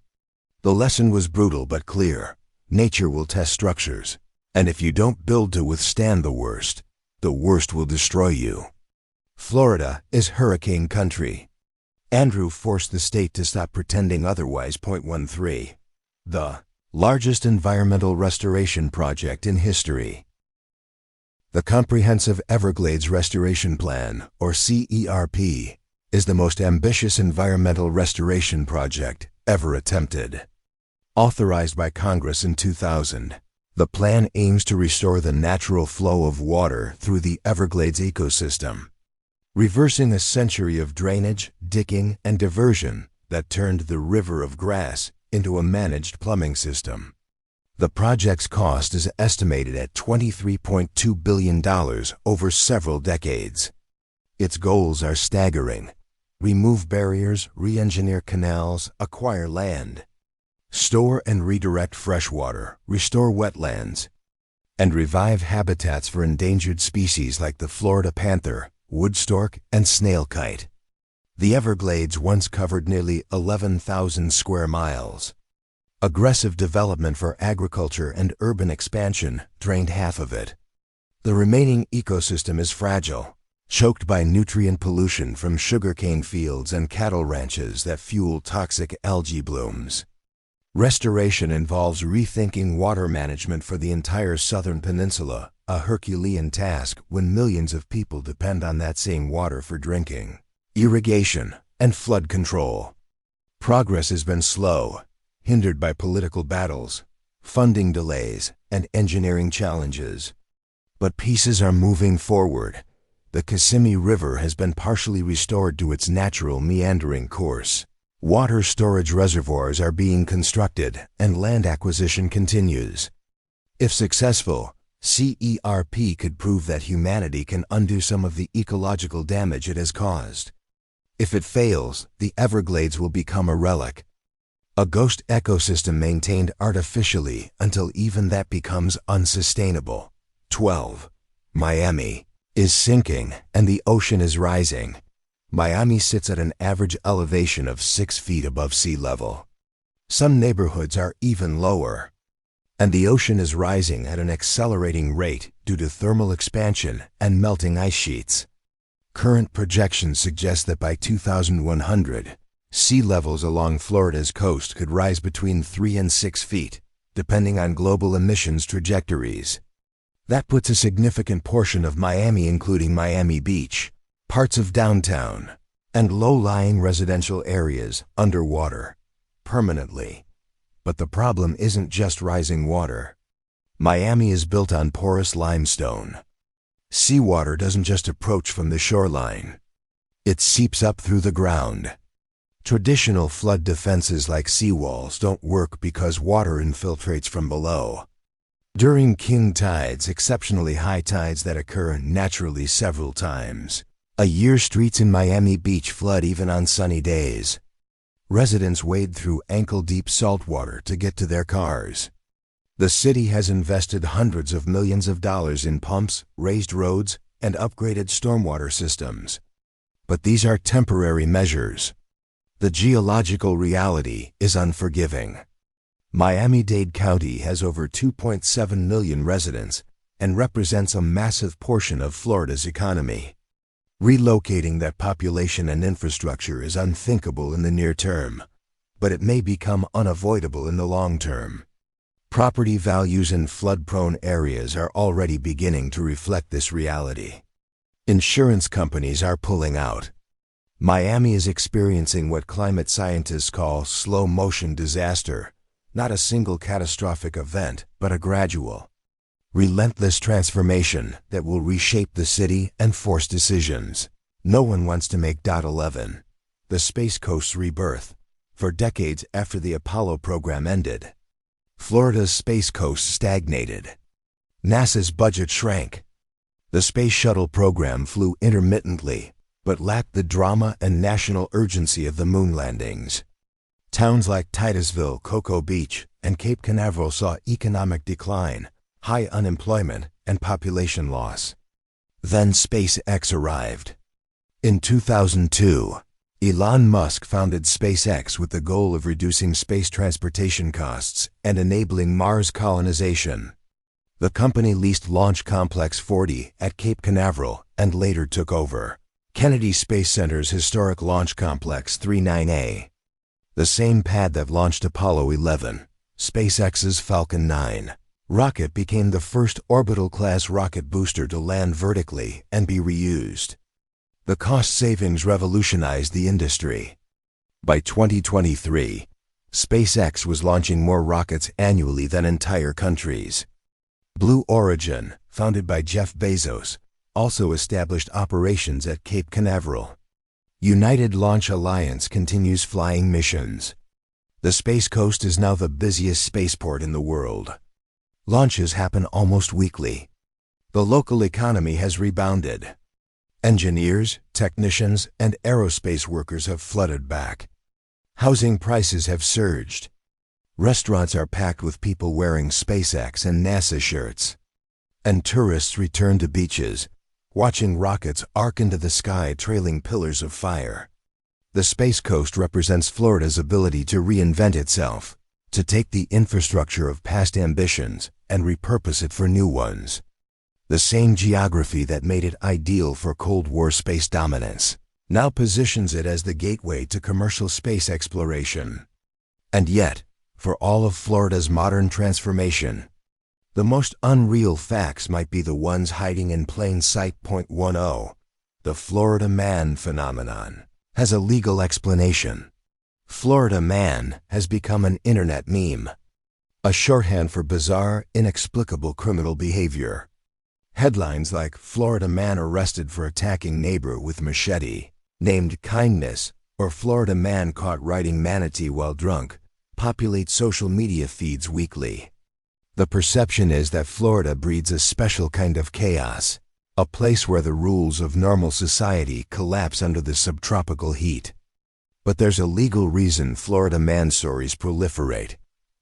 The lesson was brutal but clear. Nature will test structures, and if you don't build to withstand the worst will destroy you. Florida is hurricane country. Andrew forced the state to stop pretending otherwise. 13. The largest environmental restoration project in history. The Comprehensive Everglades Restoration Plan, or CERP, is the most ambitious environmental restoration project ever attempted. Authorized by Congress in 2000, the plan aims to restore the natural flow of water through the Everglades ecosystem, reversing a century of drainage, dicking, and diversion that turned the river of grass into a managed plumbing system. The project's cost is estimated at $23.2 billion over several decades. Its goals are staggering: remove barriers, re-engineer canals, acquire land, store and redirect freshwater, restore wetlands, and revive habitats for endangered species like the Florida panther, wood stork, and snail kite. The Everglades once covered nearly 11,000 square miles. Aggressive development for agriculture and urban expansion drained half of it. The remaining ecosystem is fragile. choked by nutrient pollution from sugarcane fields and cattle ranches that fuel toxic algae blooms. Restoration involves rethinking water management for the entire southern peninsula, a Herculean task when millions of people depend on that same water for drinking, irrigation, and flood control. Progress has been slow, hindered by political battles, funding delays, and engineering challenges. But pieces are moving forward. The Kissimmee River has been partially restored to its natural meandering course. Water storage reservoirs are being constructed, and land acquisition continues. If successful, CERP could prove that humanity can undo some of the ecological damage it has caused. If it fails, the Everglades will become a relic, a ghost ecosystem maintained artificially until even that becomes unsustainable. 12. Miami is sinking and the ocean is rising. Miami sits at an average elevation of 6 feet above sea level. Some neighborhoods are even lower. And the ocean is rising at an accelerating rate due to thermal expansion and melting ice sheets. Current projections suggest that by 2100, sea levels along Florida's coast could rise between 3 and 6 feet, depending on global emissions trajectories. That puts a significant portion of Miami, including Miami Beach, parts of downtown, and low-lying residential areas, underwater, permanently. But the problem isn't just rising water. Miami is built on porous limestone. Seawater doesn't just approach from the shoreline. It seeps up through the ground. Traditional flood defenses like seawalls don't work because water infiltrates from below. During king tides, exceptionally high tides that occur naturally several times a year, streets in Miami Beach flood even on sunny days. Residents wade through ankle-deep saltwater to get to their cars. The city has invested hundreds of millions of dollars in pumps, raised roads, and upgraded stormwater systems. But these are temporary measures. The geological reality is unforgiving. Miami-Dade County has over 2.7 million residents and represents a massive portion of Florida's economy. Relocating that population and infrastructure is unthinkable in the near term, but it may become unavoidable in the long term. Property values in flood-prone areas are already beginning to reflect this reality. Insurance companies are pulling out. Miami is experiencing what climate scientists call slow-motion disaster, not a single catastrophic event, but a gradual, relentless transformation that will reshape the city and force decisions. No one wants to make .11, the Space Coast's rebirth, for decades after the Apollo program ended. Florida's Space Coast stagnated. NASA's budget shrank. The Space Shuttle program flew intermittently, but lacked the drama and national urgency of the moon landings. Towns like Titusville, Cocoa Beach, and Cape Canaveral saw economic decline, high unemployment, and population loss. Then SpaceX arrived. In 2002, Elon Musk founded SpaceX with the goal of reducing space transportation costs and enabling Mars colonization. The company leased Launch Complex 40 at Cape Canaveral and later took over Kennedy Space Center's historic Launch Complex 39A, the same pad that launched Apollo 11. SpaceX's Falcon 9 rocket became the first orbital-class rocket booster to land vertically and be reused. The cost savings revolutionized the industry. By 2023, SpaceX was launching more rockets annually than entire countries. Blue Origin, founded by Jeff Bezos, also established operations at Cape Canaveral. United Launch Alliance continues flying missions. The Space Coast is now the busiest spaceport in the world. Launches happen almost weekly. The local economy has rebounded. Engineers, technicians, and aerospace workers have flooded back. Housing prices have surged. Restaurants are packed with people wearing SpaceX and NASA shirts. And tourists return to beaches, watching rockets arc into the sky trailing pillars of fire. The Space Coast represents Florida's ability to reinvent itself, to take the infrastructure of past ambitions and repurpose it for new ones. The same geography that made it ideal for Cold War space dominance now positions it as the gateway to commercial space exploration. And yet, for all of Florida's modern transformation, the most unreal facts might be the ones hiding in plain sight. 10. The Florida man phenomenon has a legal explanation. Florida man has become an internet meme, a shorthand for bizarre, inexplicable criminal behavior. Headlines like "Florida man arrested for attacking neighbor with machete," named "Kindness," or "Florida man caught riding manatee while drunk" populate social media feeds weekly. The perception is that Florida breeds a special kind of chaos, a place where the rules of normal society collapse under the subtropical heat. But there's a legal reason Florida man stories proliferate,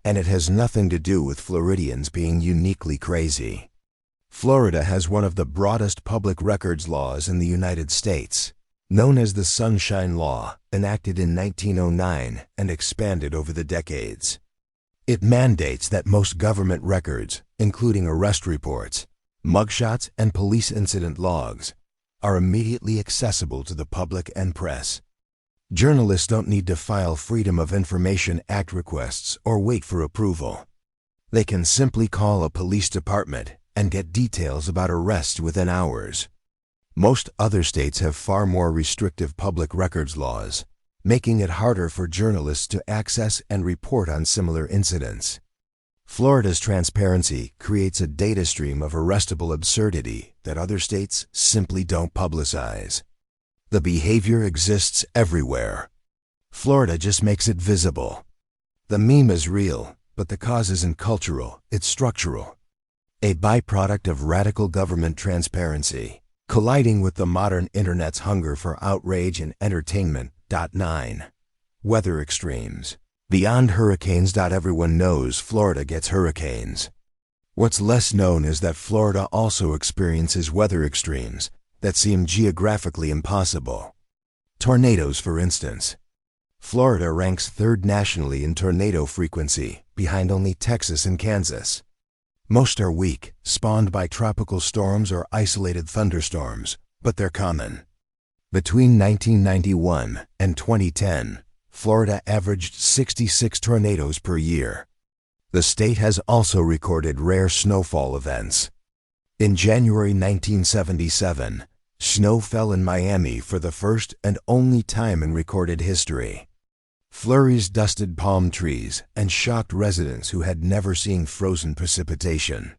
and it has nothing to do with Floridians being uniquely crazy. Florida has one of the broadest public records laws in the United States, known as the Sunshine Law, enacted in 1909 and expanded over the decades. It mandates that most government records, including arrest reports, mugshots, and police incident logs, are immediately accessible to the public and press. Journalists don't need to file Freedom of Information Act requests or wait for approval. They can simply call a police department and get details about arrests within hours. Most other states have far more restrictive public records laws, making it harder for journalists to access and report on similar incidents. Florida's transparency creates a data stream of arrestable absurdity that other states simply don't publicize. The behavior exists everywhere. Florida just makes it visible. The meme is real, but the cause isn't cultural, it's structural. A byproduct of radical government transparency, colliding with the modern internet's hunger for outrage and entertainment. 9. Weather extremes. Beyond hurricanes. Everyone knows Florida gets hurricanes. What's less known is that Florida also experiences weather extremes that seem geographically impossible. Tornadoes, for instance. Florida ranks third nationally in tornado frequency, behind only Texas and Kansas. Most are weak, spawned by tropical storms or isolated thunderstorms, but they're common. Between 1991 and 2010, Florida averaged 66 tornadoes per year. The state has also recorded rare snowfall events. In January 1977, snow fell in Miami for the first and only time in recorded history. Flurries dusted palm trees and shocked residents who had never seen frozen precipitation.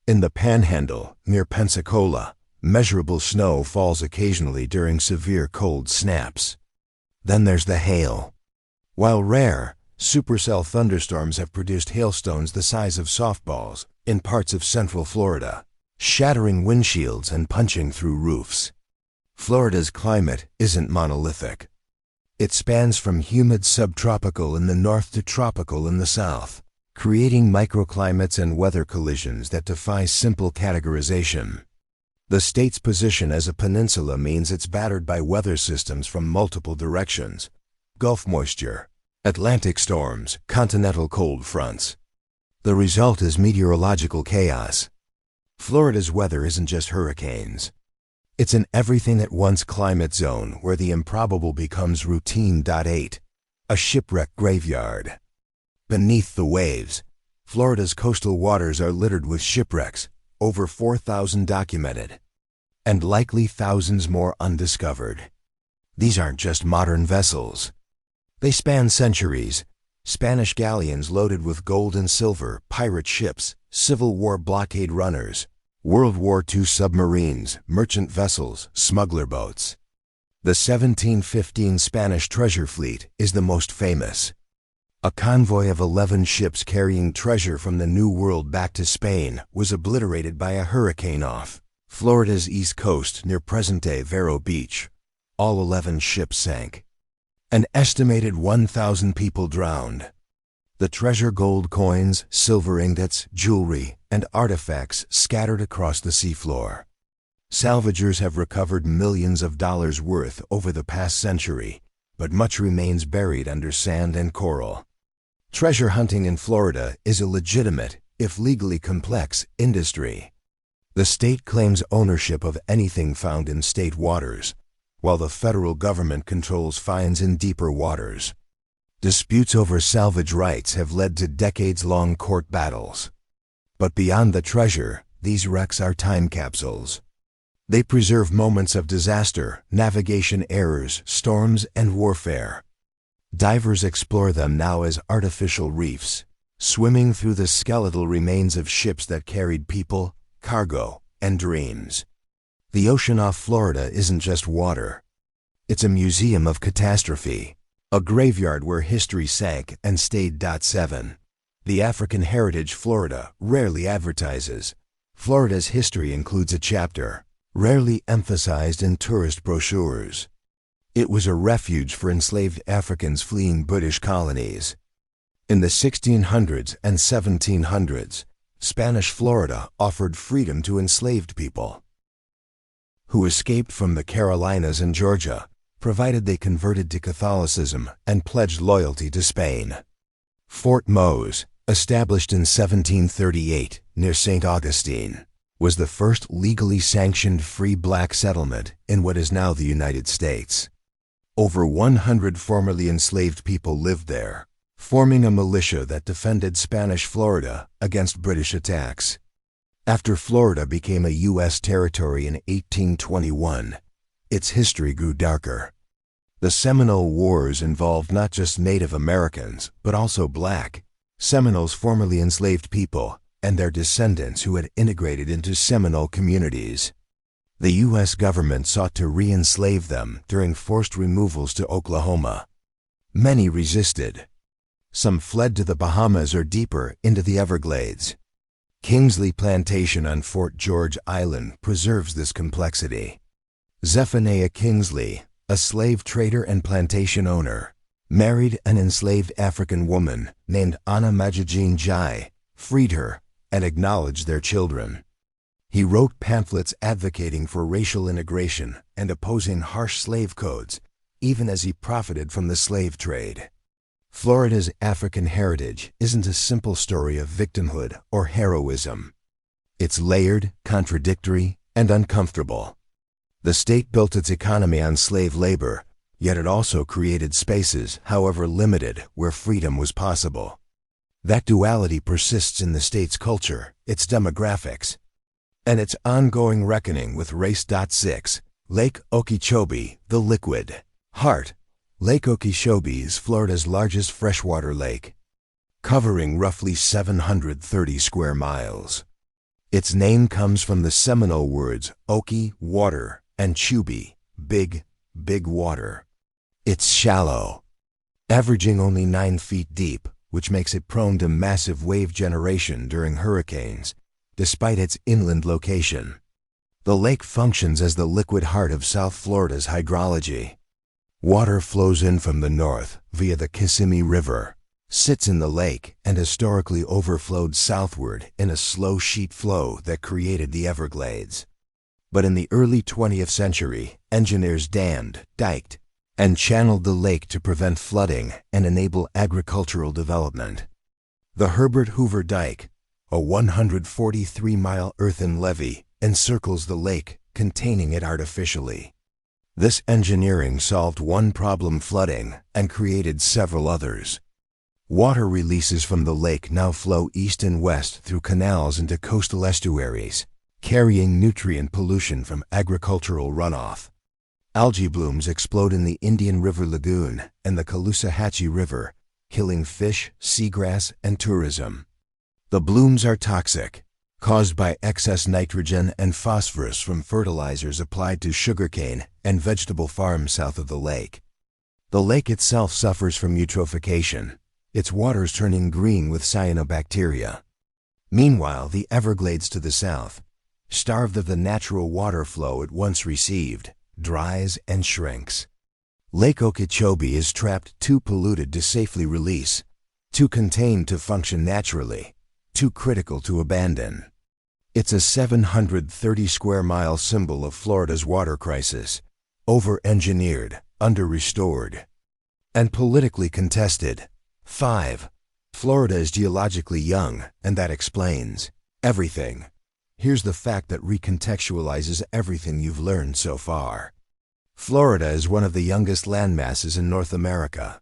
In the Panhandle, near Pensacola, measurable snow falls occasionally during severe cold snaps. Then there's the hail. While rare, supercell thunderstorms have produced hailstones the size of softballs in parts of central Florida, shattering windshields and punching through roofs. Florida's climate isn't monolithic. It spans from humid subtropical in the north to tropical in the south, creating microclimates and weather collisions that defy simple categorization. The state's position as a peninsula means it's battered by weather systems from multiple directions: Gulf moisture, Atlantic storms, continental cold fronts. The result is meteorological chaos. Florida's weather isn't just hurricanes. It's an everything-at-once climate zone where the improbable becomes routine. 8. A shipwreck graveyard. Beneath the waves, Florida's coastal waters are littered with shipwrecks, over 4,000 documented, and likely thousands more undiscovered. These aren't just modern vessels. They span centuries: Spanish galleons loaded with gold and silver, pirate ships, Civil War blockade runners, World War II submarines, merchant vessels, smuggler boats. The 1715 Spanish treasure fleet is the most famous. A convoy of 11 ships carrying treasure from the New World back to Spain was obliterated by a hurricane off Florida's east coast near present-day Vero Beach. All 11 ships sank. An estimated 1,000 people drowned. The treasure: gold coins, silver ingots, jewelry, and artifacts scattered across the seafloor. Salvagers have recovered millions of dollars worth over the past century, but much remains buried under sand and coral. Treasure hunting in Florida is a legitimate, if legally complex, industry. The state claims ownership of anything found in state waters, while the federal government controls finds in deeper waters. Disputes over salvage rights have led to decades-long court battles. But beyond the treasure, these wrecks are time capsules. They preserve moments of disaster, navigation errors, storms, and warfare. Divers explore them now as artificial reefs, swimming through the skeletal remains of ships that carried people, cargo, and dreams. The ocean off Florida isn't just water. It's a museum of catastrophe, a graveyard where history sank and stayed. 7. The African heritage Florida rarely advertises. Florida's history includes a chapter, rarely emphasized in tourist brochures. It was a refuge for enslaved Africans fleeing British colonies. In the 1600s and 1700s, Spanish Florida offered freedom to enslaved people who escaped from the Carolinas and Georgia, provided they converted to Catholicism and pledged loyalty to Spain. Fort Mose, established in 1738 near St. Augustine, was the first legally sanctioned free black settlement in what is now the United States. Over 100 formerly enslaved people lived there, forming a militia that defended Spanish Florida against British attacks. After Florida became a U.S. territory in 1821, its history grew darker. The Seminole Wars involved not just Native Americans, but also Black, Seminoles formerly enslaved people, and their descendants who had integrated into Seminole communities. The U.S. government sought to re-enslave them during forced removals to Oklahoma. Many resisted. Some fled to the Bahamas or deeper into the Everglades. Kingsley Plantation on Fort George Island preserves this complexity. Zephaniah Kingsley, a slave trader and plantation owner, married an enslaved African woman named Anna Majigene Jai, freed her, and acknowledged their children. He wrote pamphlets advocating for racial integration and opposing harsh slave codes, even as he profited from the slave trade. Florida's African heritage isn't a simple story of victimhood or heroism. It's layered, contradictory, and uncomfortable. The state built its economy on slave labor, yet it also created spaces, however limited, where freedom was possible. That duality persists in the state's culture, its demographics, and its ongoing reckoning with race. 6. Lake Okeechobee, the liquid heart. Lake Okeechobee is Florida's largest freshwater lake, covering roughly 730 square miles. Its name comes from the Seminole words Okie, water, and Chubee, big water. It's shallow, averaging only 9 feet deep, which makes it prone to massive wave generation during hurricanes, despite its inland location. The lake functions as the liquid heart of South Florida's hydrology. Water flows in from the north via the Kissimmee River, sits in the lake, and historically overflowed southward in a slow sheet flow that created the Everglades. But in the early 20th century, engineers dammed, diked, and channeled the lake to prevent flooding and enable agricultural development. The Herbert Hoover Dike, a 143-mile earthen levee, encircles the lake, containing it artificially. This engineering solved one problem, flooding, and created several others. Water releases from the lake now flow east and west through canals into coastal estuaries, carrying nutrient pollution from agricultural runoff. Algae blooms explode in the Indian River Lagoon and the Caloosahatchee River, killing fish, seagrass, and tourism. The blooms are toxic, caused by excess nitrogen and phosphorus from fertilizers applied to sugarcane and vegetable farms south of the lake. The lake itself suffers from eutrophication, its waters turning green with cyanobacteria. Meanwhile, the Everglades to the south, starved of the natural water flow it once received, dries and shrinks. Lake Okeechobee is trapped, too polluted to safely release, too contained to function naturally, too critical to abandon. It's a 730-square-mile symbol of Florida's water crisis, over-engineered, under-restored, and politically contested. 5. Florida is geologically young, and that explains everything. Here's the fact that recontextualizes everything you've learned so far. Florida is one of the youngest landmasses in North America.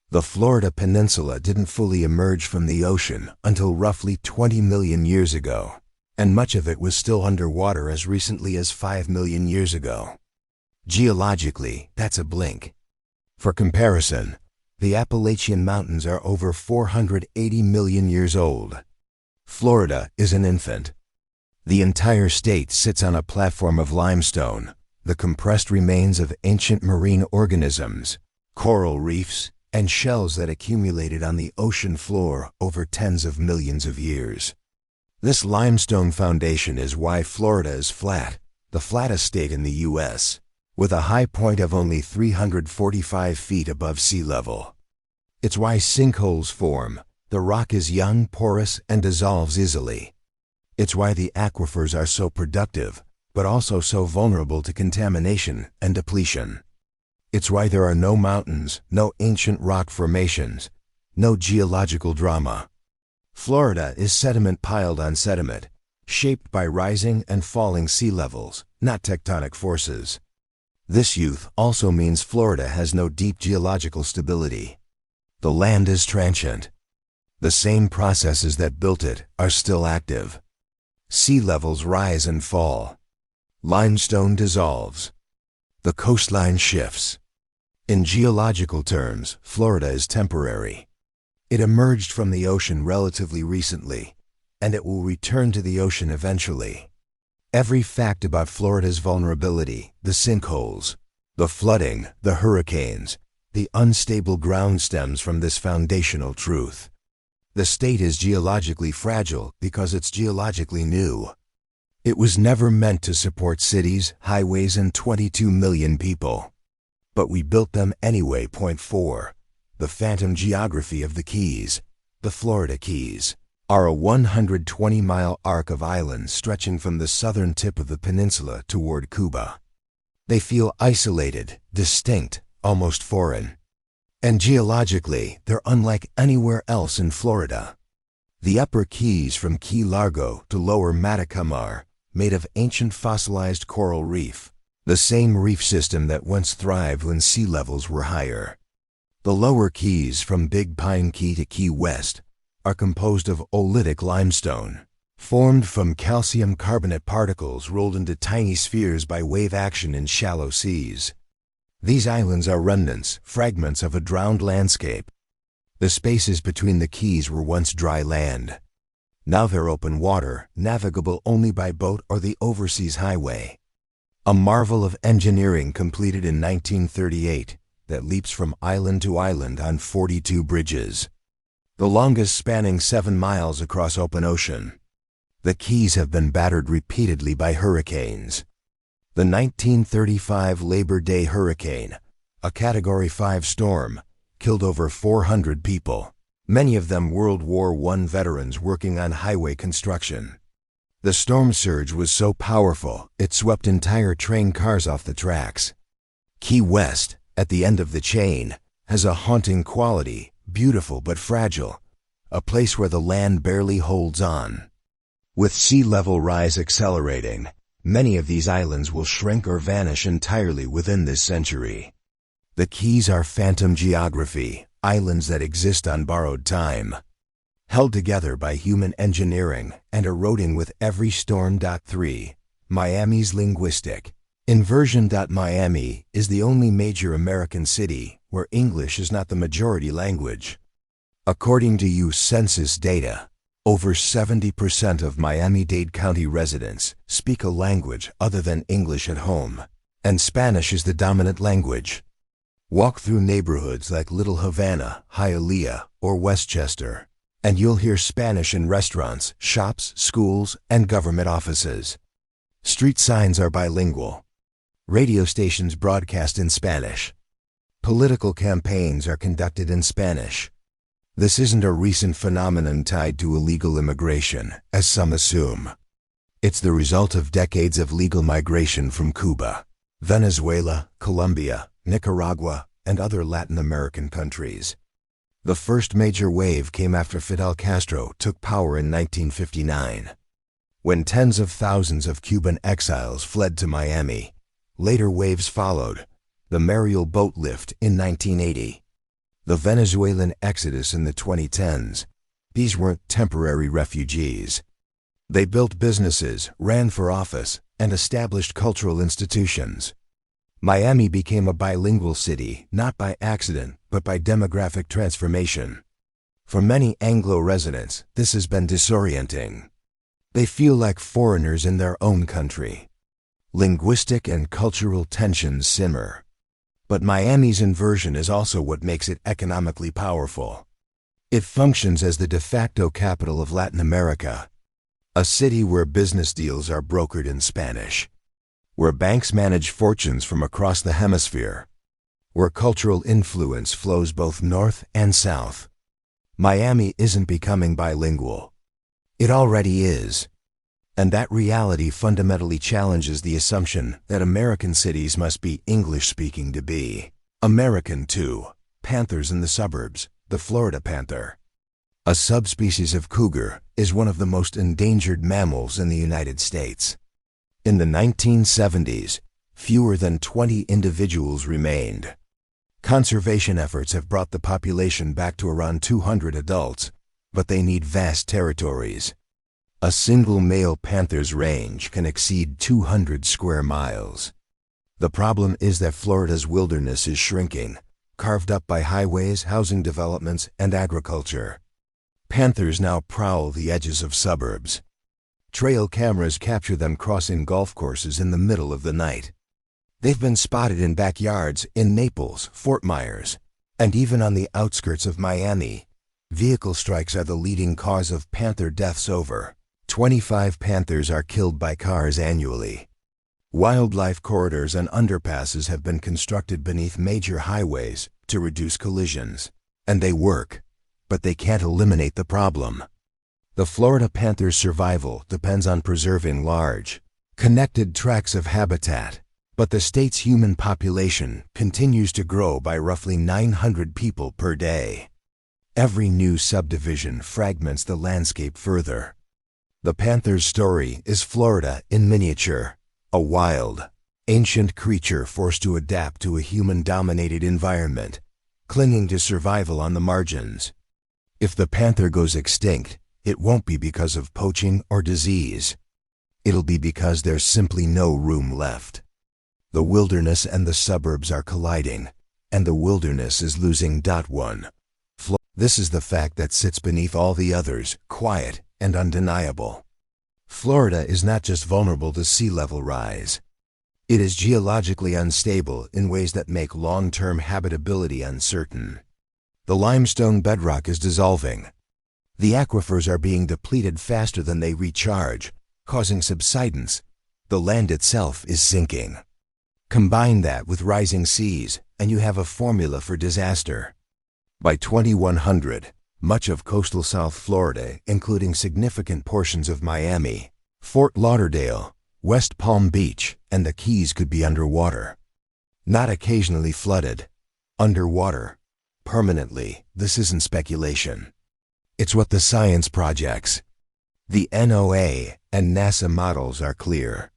The Florida Peninsula didn't fully emerge from the ocean until roughly 20 million years ago, and much of it was still underwater as recently as 5 million years ago. Geologically, that's a blink. For comparison, the Appalachian Mountains are over 480 million years old. Florida is an infant. The entire state sits on a platform of limestone, the compressed remains of ancient marine organisms, coral reefs, and shells that accumulated on the ocean floor over tens of millions of years. This limestone foundation is why Florida is flat, the flattest state in the U.S., with a high point of only 345 feet above sea level. It's why sinkholes form. The rock is young, porous, and dissolves easily. It's why the aquifers are so productive, but also so vulnerable to contamination and depletion. It's why there are no mountains, no ancient rock formations, no geological drama. Florida is sediment piled on sediment, shaped by rising and falling sea levels, not tectonic forces. This youth also means Florida has no deep geological stability. The land is transient. The same processes that built it are still active. Sea levels rise and fall. Limestone dissolves. The coastline shifts. In geological terms, Florida is temporary. It emerged from the ocean relatively recently, and it will return to the ocean eventually. Every fact about Florida's vulnerability, the sinkholes, the flooding, the hurricanes, the unstable ground stems from this foundational truth. The state is geologically fragile because it's geologically new. It was never meant to support cities, highways, and 22 million people. But we built them anyway. Point 4. The phantom geography of the Keys. The Florida Keys are a 120-mile arc of islands stretching from the southern tip of the peninsula toward Cuba. They feel isolated, distinct, almost foreign. And geologically, they're unlike anywhere else in Florida. The Upper Keys from Key Largo to Lower Matacamar, made of ancient fossilized coral reef, the same reef system that once thrived when sea levels were higher. The Lower Keys from Big Pine Key to Key West are composed of oolitic limestone, formed from calcium carbonate particles rolled into tiny spheres by wave action in shallow seas. These islands are remnants, fragments of a drowned landscape. The spaces between the keys were once dry land. Now they're open water, navigable only by boat or the overseas highway. A marvel of engineering completed in 1938 that leaps from island to island on 42 bridges. The longest spanning 7 miles across open ocean. The Keys have been battered repeatedly by hurricanes. The 1935 Labor Day hurricane, a Category 5 storm, killed over 400 people, many of them World War I veterans working on highway construction. The storm surge was so powerful, it swept entire train cars off the tracks. Key West, at the end of the chain, has a haunting quality, beautiful but fragile, a place where the land barely holds on. With sea level rise accelerating, many of these islands will shrink or vanish entirely within this century. The Keys are phantom geography, islands that exist on borrowed time, held together by human engineering and eroding with every storm. 3. Miami's linguistic inversion. Miami is the only major American city where English is not the majority language. According to U.S. Census data, over 70% of Miami-Dade County residents speak a language other than English at home, and Spanish is the dominant language. Walk through neighborhoods like Little Havana, Hialeah, or Westchester, and you'll hear Spanish in restaurants, shops, schools, and government offices. Street signs are bilingual. Radio stations broadcast in Spanish. Political campaigns are conducted in Spanish. This isn't a recent phenomenon tied to illegal immigration, as some assume. It's the result of decades of legal migration from Cuba, Venezuela, Colombia, Nicaragua, and other Latin American countries. The first major wave came after Fidel Castro took power in 1959. When tens of thousands of Cuban exiles fled to Miami, later waves followed. The Mariel boat lift in 1980. The Venezuelan exodus in the 2010s. These weren't temporary refugees. They built businesses, ran for office, and established cultural institutions. Miami became a bilingual city, not by accident, but by demographic transformation. For many Anglo residents, this has been disorienting. They feel like foreigners in their own country. Linguistic and cultural tensions simmer. But Miami's inversion is also what makes it economically powerful. It functions as the de facto capital of Latin America, a city where business deals are brokered in Spanish, where banks manage fortunes from across the hemisphere, where cultural influence flows both north and south. Miami isn't becoming bilingual. It already is. And that reality fundamentally challenges the assumption that American cities must be English-speaking to be American too. Panthers in the suburbs. The Florida panther, a subspecies of cougar, is one of the most endangered mammals in the United States. In the 1970s, fewer than 20 individuals remained. Conservation efforts have brought the population back to around 200 adults, but they need vast territories. A single male panther's range can exceed 200 square miles. The problem is that Florida's wilderness is shrinking, carved up by highways, housing developments, and agriculture. Panthers now prowl the edges of suburbs. Trail cameras capture them crossing golf courses in the middle of the night. They've been spotted in backyards in Naples, Fort Myers, and even on the outskirts of Miami. Vehicle strikes are the leading cause of panther deaths. Over 25 panthers are killed by cars annually. Wildlife corridors and underpasses have been constructed beneath major highways to reduce collisions. And they work, but they can't eliminate the problem. The Florida panther's survival depends on preserving large, connected tracts of habitat. But the state's human population continues to grow by roughly 900 people per day. Every new subdivision fragments the landscape further. The panther's story is Florida in miniature, a wild, ancient creature forced to adapt to a human-dominated environment, clinging to survival on the margins. If the panther goes extinct, it won't be because of poaching or disease. It'll be because there's simply no room left. The wilderness and the suburbs are colliding, and the wilderness is losing. One. This is the fact that sits beneath all the others, quiet and undeniable. Florida is not just vulnerable to sea level rise. It is geologically unstable in ways that make long-term habitability uncertain. The limestone bedrock is dissolving. The aquifers are being depleted faster than they recharge, causing subsidence. The land itself is sinking. Combine that with rising seas, and you have a formula for disaster. By 2100, much of coastal South Florida, including significant portions of Miami, Fort Lauderdale, West Palm Beach, and the Keys could be underwater. Not occasionally flooded. Underwater. Permanently. This isn't speculation. It's what the science projects, the NOAA, and NASA models are clear.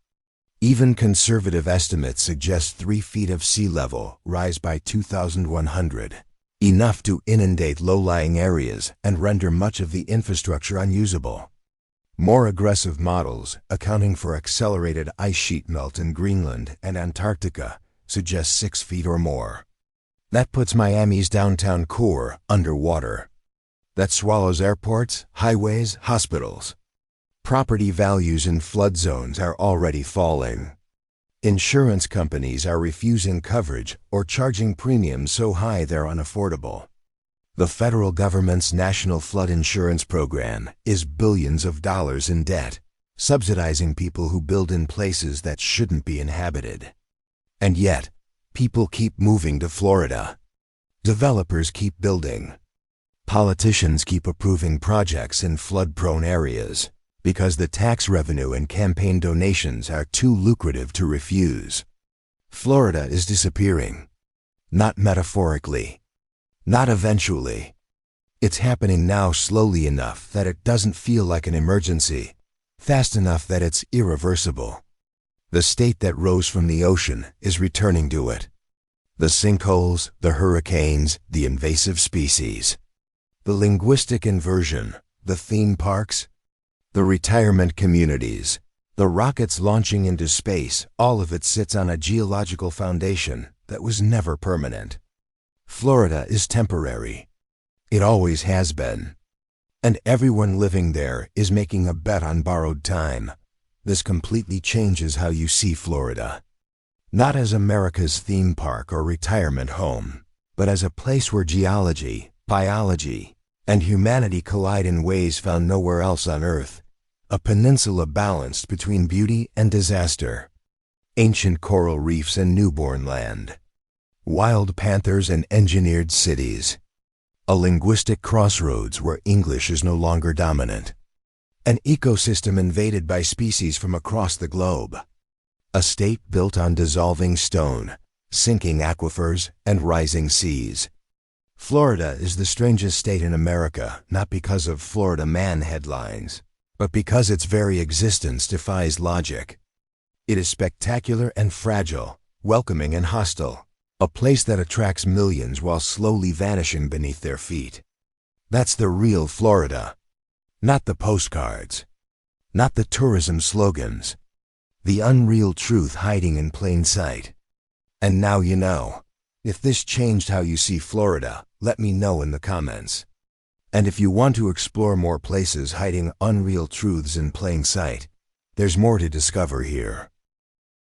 Even conservative estimates suggest 3 feet of sea level rise by 2100. Enough to inundate low-lying areas and render much of the infrastructure unusable. More aggressive models, accounting for accelerated ice sheet melt in Greenland and Antarctica, suggest 6 feet or more. That puts Miami's downtown core underwater. That swallows airports, highways, hospitals. Property values in flood zones are already falling. Insurance companies are refusing coverage or charging premiums so high they're unaffordable. The federal government's National Flood Insurance Program is billions of dollars in debt, subsidizing people who build in places that shouldn't be inhabited. And yet, people keep moving to Florida. Developers keep building. Politicians keep approving projects in flood-prone areas, because the tax revenue and campaign donations are too lucrative to refuse. Florida is disappearing. Not metaphorically. Not eventually. It's happening now slowly enough that it doesn't feel like an emergency. fast enough that it's irreversible. The state that rose from the ocean is returning to it. The sinkholes, the hurricanes, the invasive species. The linguistic inversion, the theme parks, the retirement communities, the rockets launching into space, all of it sits on a geological foundation that was never permanent. Florida is temporary. It always has been. And everyone living there is making a bet on borrowed time. This completely changes how you see Florida. Not as America's theme park or retirement home, but as a place where geology, biology, and humanity collide in ways found nowhere else on Earth. A peninsula balanced between beauty and disaster. Ancient coral reefs and newborn land. Wild panthers and engineered cities. A linguistic crossroads where English is no longer dominant. An ecosystem invaded by species from across the globe. A state built on dissolving stone, sinking aquifers, and rising seas. Florida is the strangest state in America, not because of Florida Man headlines, but because its very existence defies logic. It is spectacular and fragile, welcoming and hostile, a place that attracts millions while slowly vanishing beneath their feet. That's the real Florida. Not the postcards. Not the tourism slogans. The unreal truth hiding in plain sight. And now you know. If this changed how you see Florida, let me know in the comments. And if you want to explore more places hiding unreal truths in plain sight, there's more to discover here.